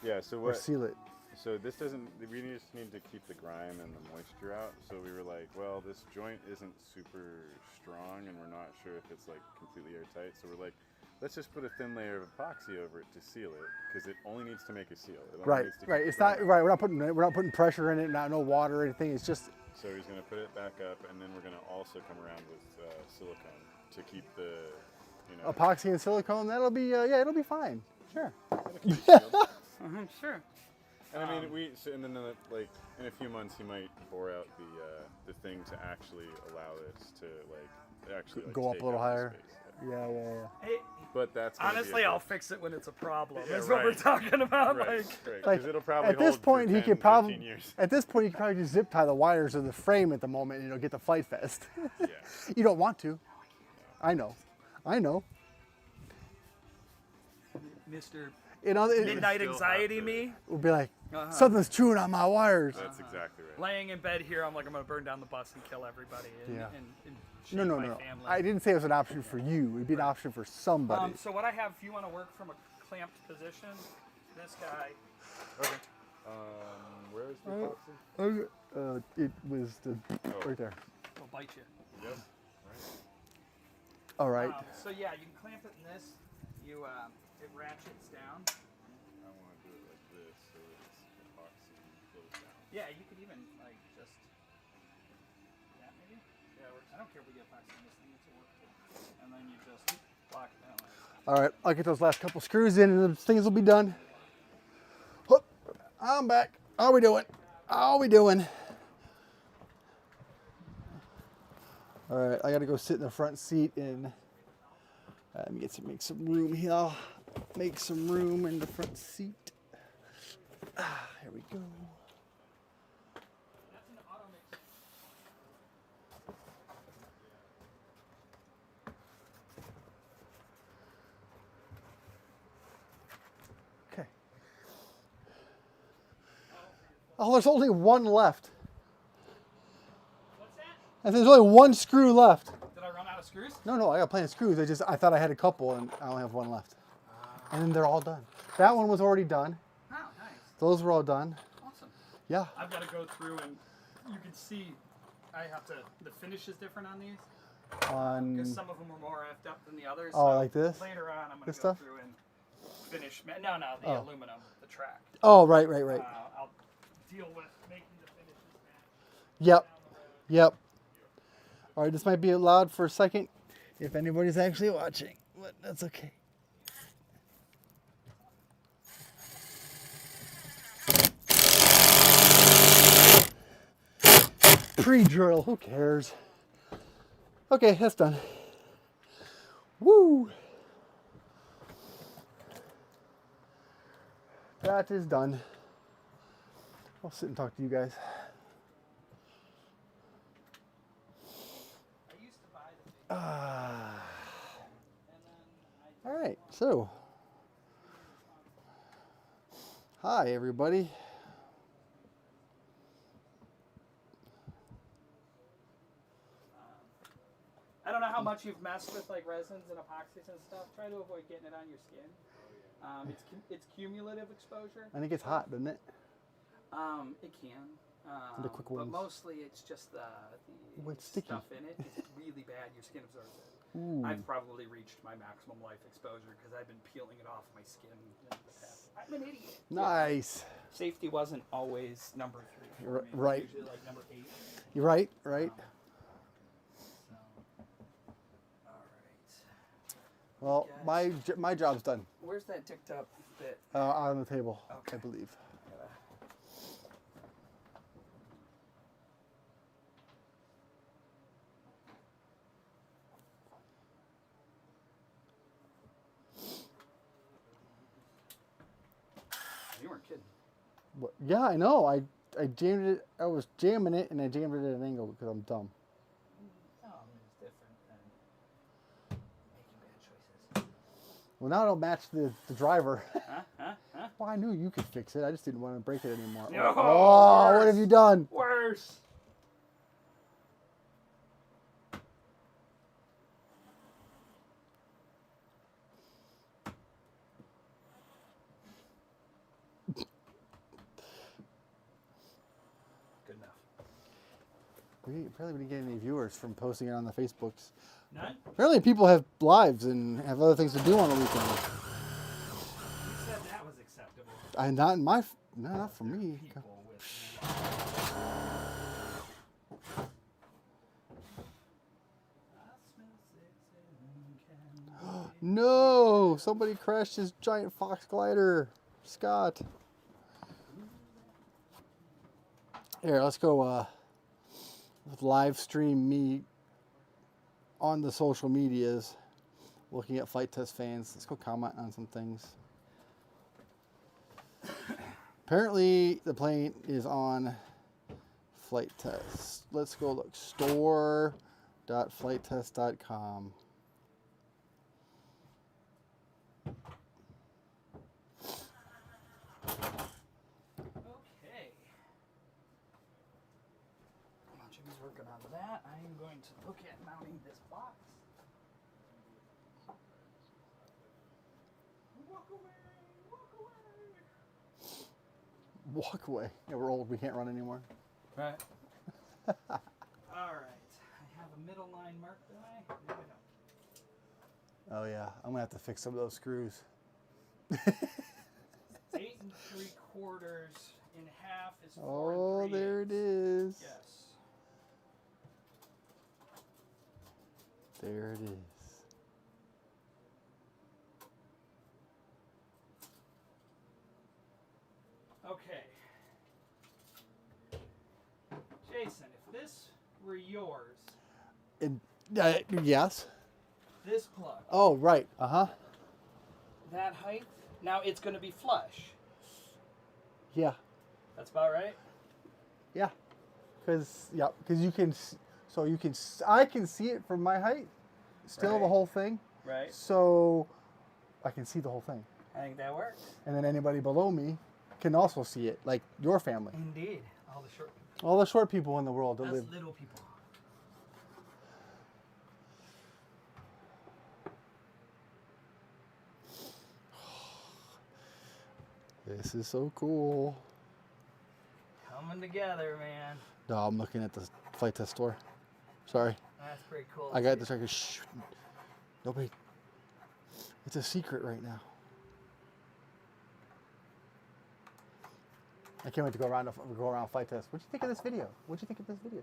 Yeah. So or what? seal it? So this doesn't. We just need to keep the grime and the moisture out. So we were like, well, this joint isn't super strong, and we're not sure if it's like completely airtight. So we're like, let's just put a thin layer of epoxy over it to seal it, because it only needs to make a seal. It only Right, needs to right. keep It's the not grime. right. We're not putting pressure in it. No water or anything. It's just So he's gonna put it back up, and then we're gonna also come around with silicone to keep the, epoxy and silicone. That'll be yeah. It'll be fine. Sure. it'll keep it sealed. Sure. And I mean, and then like in a few months he might bore out the thing to actually allow this to actually Go up take a little up the higher. space. Yeah. Hey, But that's gonna be honestly, a I'll bit- fix it when it's a problem. Yeah, That's what we're right. talking about. right, Like, right, Like, 'cause it'll probably at this hold point, for he 10, could probably 15 years. at this point he could probably just zip tie the wires of the frame at the moment. Get the Flite Fest. Yeah. You don't want to. I know. Mr. Midnight Midnight still anxiety have to- me, We'll be like Uh-huh. something's chewing on my wires. That's exactly right. laying in bed here, I'm like, I'm gonna burn down the bus and kill everybody and, Yeah. and shame No. my family. I didn't say it was an option for you. It'd be an option for somebody. So what I have, if you want to work from a clamped position, this guy. Okay. Where is the epoxy? It was right there. Will bite you. Yep. All right. So yeah, you can clamp it in this. It ratchets down. I want to do it like this so it's epoxy goes down. Yeah, you could even like just that maybe. I don't care if we get epoxy on this thing, it's a work tool. And then you just lock it down. All right, I'll get those last couple screws in and the things will be done. Whoop, I'm back. How we doing? How we doing? All right, I gotta go sit in the front seat and let me make some room here. Make some room in the front seat. Here we go. That's an auto mix. Okay. Oh, there's only one left. What's that? And there's only one screw left. Did I run out of screws? No, I got plenty of screws. I thought I had a couple and I only have one left. And then they're all done. That one was already done. Oh, nice. Those were all done. Awesome. Yeah. I've got to go through and you can see the finish is different on these. Because some of them are more effed up than the others. Oh, so like this? Later on, I'm going This to go stuff? through and finish. No, the aluminum, the track. Oh, right. I'll deal with making the finishes match. Yep. Yep. All right, this might be loud for a second if anybody's actually watching, but that's okay. Pre-drill, who cares? Okay, that's done. Woo! That is done. I'll sit and talk to you guys. I used to buy the big and then All right, so. Hi, everybody. I don't know how much you've messed with like resins and epoxies and stuff. Try to avoid getting it on your skin. It's cumulative exposure. And it gets hot, doesn't it? It can. The quick but ones. mostly it's just the Oh, it's sticky. stuff in it. It's really bad. Your skin absorbs it. Ooh. I've probably reached my maximum life exposure because I've been peeling it off my skin in the past. I'm an idiot. Nice. Safety wasn't always number 3 for me. It was Right. usually like number 8. You're right. So, all right. Well, my job's done. Where's that ticked up bit? On the table, Okay. I believe. You weren't kidding. What? Yeah, I know. I jammed it. I was jamming it, and I jammed it at an angle because I'm dumb. No, I mean, it's different than making bad choices. Well, now it'll match the driver. Huh? Well, I knew you could fix it. I just didn't want to break it anymore. No, Oh, what worse. have you done? Worse. Good enough. Apparently, we didn't get any viewers from posting it on the Facebooks. None? Apparently, people have lives and have other things to do on the weekend. You said that was acceptable. Not in my. No, not for me. People with No! Somebody crashed his giant Fox glider. Scott. Here, let's go live stream me on the social medias looking at Flite Test fans. Let's go comment on some things. Apparently, the plane is on Flite Test. Let's go look. store.flitetest.com. Okay. While Jimmy's working on that, I am going to look at mounting this box. Walk away! Walk away! Walk away. Yeah, we're old. We can't run anymore. Right. Alright. I have a middle line marked, do I? No, I don't. Oh, yeah. I'm going to have to fix some of those screws. 8 3/4 in half is 4 Oh, 3/8. there it is. Yes. There it is. Okay. Jason, if this were yours, Yes. this plug, Oh, right. that height, now it's going to be flush. Yeah. That's about right? Yeah. Because you can, I can see it from my height, still the Right. whole thing. Right. So I can see the whole thing. I think that works. And then anybody below me can also see it, like your family. Indeed. All the short people. All the short people in the world that Us live. little people. This is so cool. Coming together, man. No, I'm looking at the Flite Test store. Sorry. That's pretty cool. I got distracted. Shh. Nobody. It's a secret right now. I can't wait to go around Flite Test. What'd you think of this video? What'd you think of this video?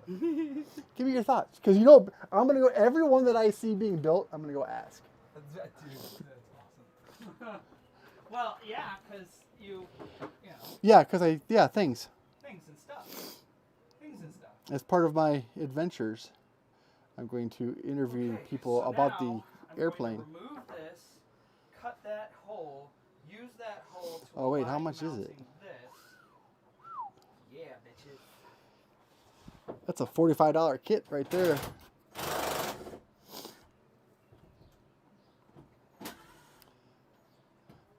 Give me your thoughts, because I'm gonna go. Every one that I see being built, I'm gonna go ask. Dude, that's awesome. Well, yeah, because you know, Yeah, because things. things and stuff. Things and stuff. As part of my adventures, I'm going to interview Okay, people so about now the I'm airplane. Going to remove this, cut that hole, use that hole to Oh, wait, how align much is it? mounting This. Yeah, bitches. That's a $45 kit right there.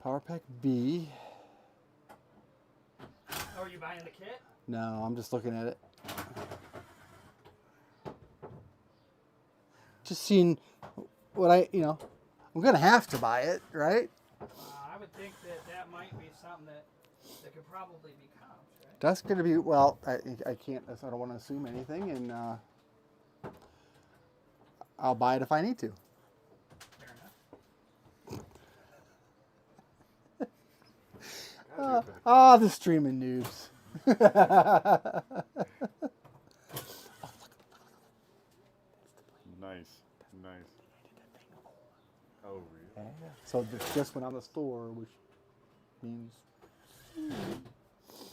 Power Pack B. Oh, are you buying the kit? No, I'm just looking at it. Just seeing what I'm going to have to buy it, right? I would think that might be something that could probably be comped, right? That's going to be, well, I can't, I don't want to assume anything, and I'll buy it if I need to. Fair enough. The streaming noobs. Nice. Oh, really? So this just went on the store, which means,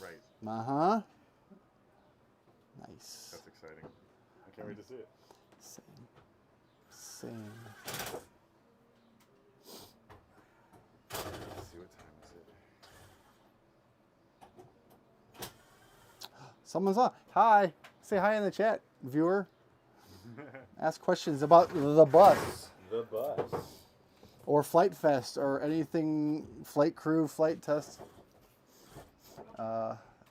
Right. Nice. That's exciting. I can't wait to see it. Same. Let's see, what time is it? Someone's on. Hi. Say hi in the chat, viewer. Ask questions about the bus The bus. or Flite Fest or anything flight crew, Flite Test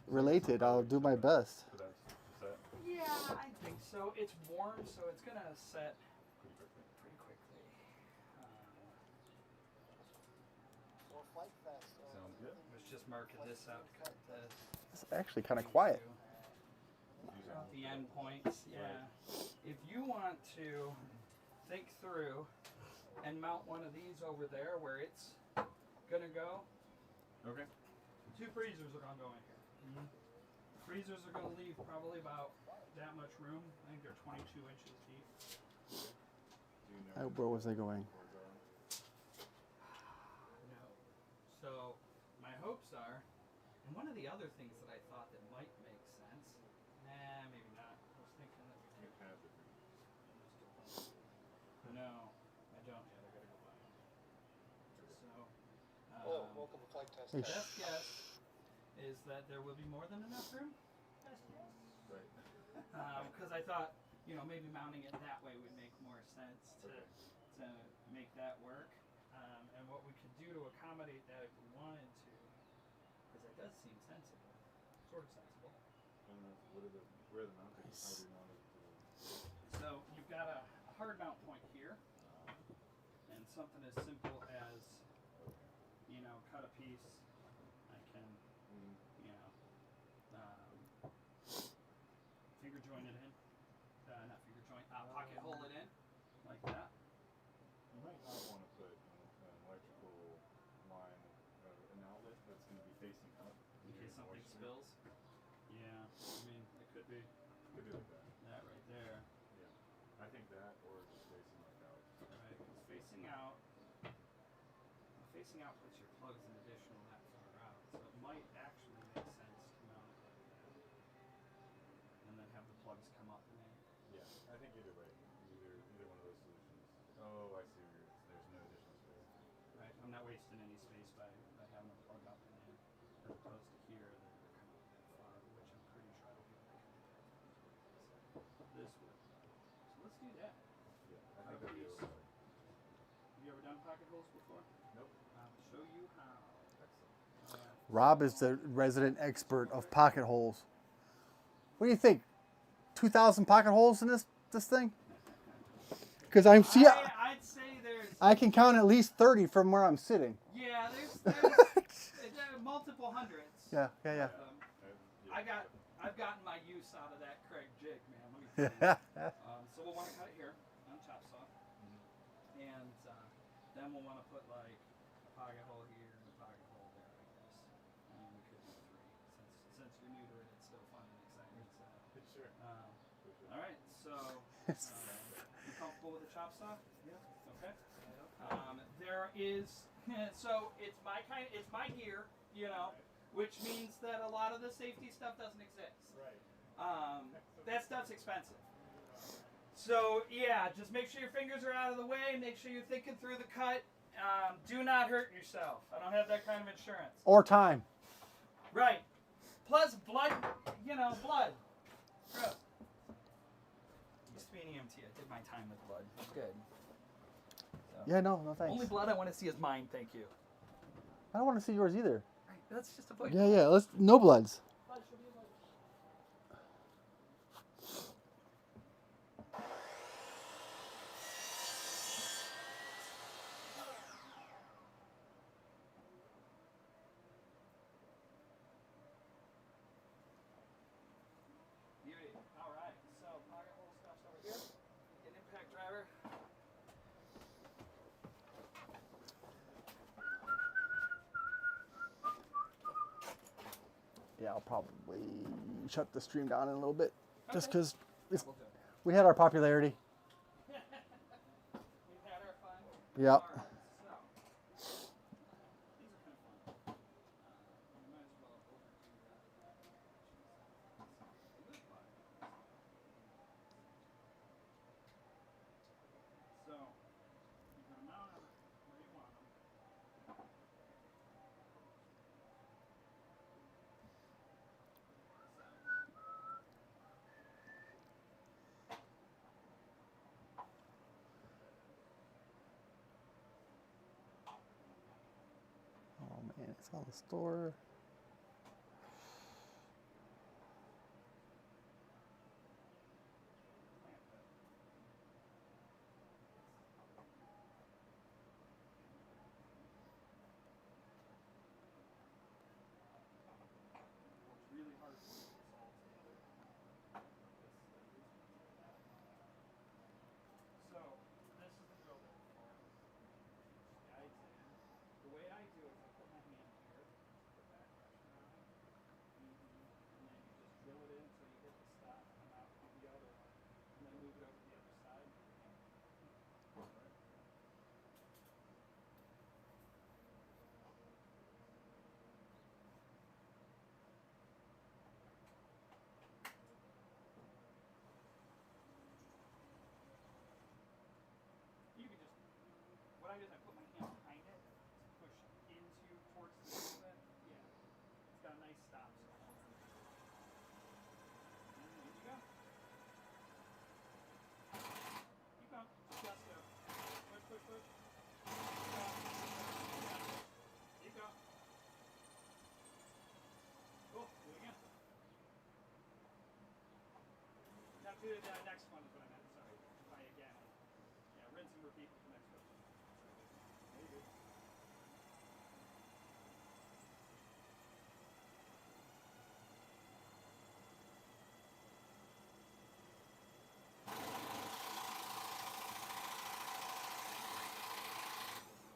related. I'll do my best. So that's set Yeah, I think so. It's warm, so it's gonna set pretty quickly. Sounds good. Let's just marking this out to cut this. It's actually kind of quiet. The end points, yeah. If you want to think through and mount one of these over there where it's gonna go, Okay. 2 freezers are gonna go in here. Freezers are gonna leave probably about that much room. I think they're 22 inches deep. Where was I going? No. So my hopes are, and one of the other things that I thought that might make sense, maybe not. I was thinking that we could. No, I don't yet. I gotta go buy them. So, welcome to Flite Test. Hey, best guess is that there will be more than enough room. Best guess. Right. Because I thought, maybe mounting it that way would make more sense to make that work. And what we could do to accommodate that if we wanted to, because that does seem sensible, sort of sensible. Where are the mountains? How do you want it to? So you've got a hard mount point here, and something as simple as, cut a piece. I can, finger joint it in. Not finger joint, pocket hole it in, like that. You might not want to put an electrical line, an outlet that's going to be facing up. In case something spills. Yeah, it could be Could be like that. that right there. Yeah. I think that or just facing like out. facing out. Facing out puts your plugs an additional that far out, so it might actually make sense to mount it like that, and then have the plugs come up and in. Yeah, I think either way, either one of those solutions. Oh, I see. There's no additional space. Right, I'm not wasting any space by having a plug up and in, as opposed to here that they're coming up that far, which I'm pretty sure I don't have the connector. This would. So let's do that. Yeah, I think that'd be a little better. Have you ever done pocket holes before? Nope. I'll show you how. Excellent. Rob is the resident expert of pocket holes. What do you think? 2,000 pocket holes in this thing? Because I'd say there's. I can count at least 30 from where I'm sitting. Yeah, there's multiple hundreds. Yeah. Yeah. I've gotten my use out of that Craig jig, man. Let me tell you. So we'll want to cut it here on chop saw, and then we'll want to put like a pocket hole here and a pocket hole there, I guess. We could do 3. Since you're new to it, it's still fun and exciting. So. Sure. All right. So you comfortable with the chop saw? Yeah. Okay. There is. So it's my gear, which means that a lot of the safety stuff doesn't exist. Right. That stuff's expensive. So yeah, just make sure your fingers are out of the way. Make sure you're thinking through the cut. Do not hurt yourself. I don't have that kind of insurance. Or time. Right. Plus blood. Blood. Gross. Used to be an EMT. I did my time with blood. It was good. Yeah, no thanks. Only blood I want to see is mine. Thank you. I don't want to see yours either. Right. That's just a point. Yeah. Let's no bloods. Blood should be like. Beauty. All right. So pocket hole stuff's over here. Get an impact driver. Yeah, I'll probably shut the stream down in a little bit, just Okay. because We'll do it. we had our popularity. We've had our fun. Yep. All right, so these are kind of fun. We might as well overdo that. So you're gonna mount them where you want them. Oh man, it's on the store. It's really hard to put this all together. So this is the drill bit for it. Guides in. The way I do it is I put my hand here, put back pressure on it, and then you just drill it in until you hit the stop, come out, do the other one, and then move it over to the other side. You can just, what I do is I put my hand behind it to push into towards the drill bit. Yeah. It's got a nice stop. So. And there you go. Keep going. Just go. Push. Keep going. Cool. Do it again. Now do the next one is what I meant. Sorry. Try again. Yeah, rinse and repeat with the next one. There you go.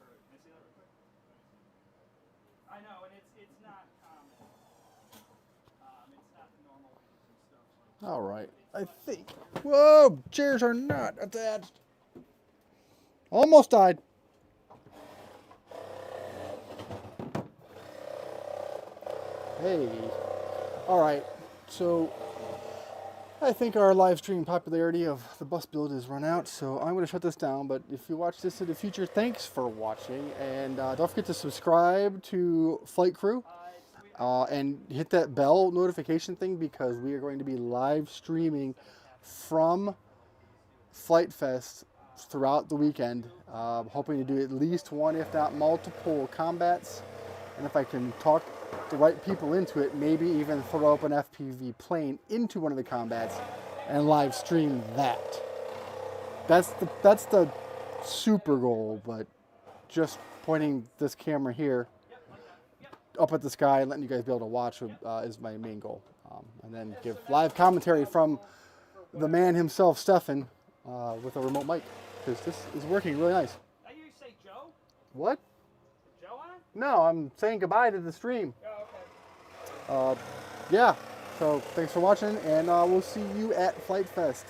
Perfect. Can I see that real quick? I know, and it's not common. It's not the normal range and stuff like that. All right, I think. Whoa, chairs are not attached. Almost died. Hey. Alright, so I think our live stream popularity of the bus build is run out, so I'm going to shut this down. But if you watch this in the future, thanks for watching. And don't forget to subscribe to Flight Crew and hit that bell notification thing, because we are going to be live streaming from Flite Fest throughout the weekend. Hoping to do at least one, if not multiple, combats. And if I can talk the right people into it, maybe even throw up an FPV plane into one of the combats and live stream that. That's the super goal, but just pointing this camera here up at the sky and letting you guys be able to watch is my main goal. And then give live commentary from the man himself, Stefan, with a remote mic, because this is working really nice. I hear you say Joe? What? Joe on? No, I'm saying goodbye to the stream. Oh, okay. Yeah, so thanks for watching, and we'll see you at Flite Fest.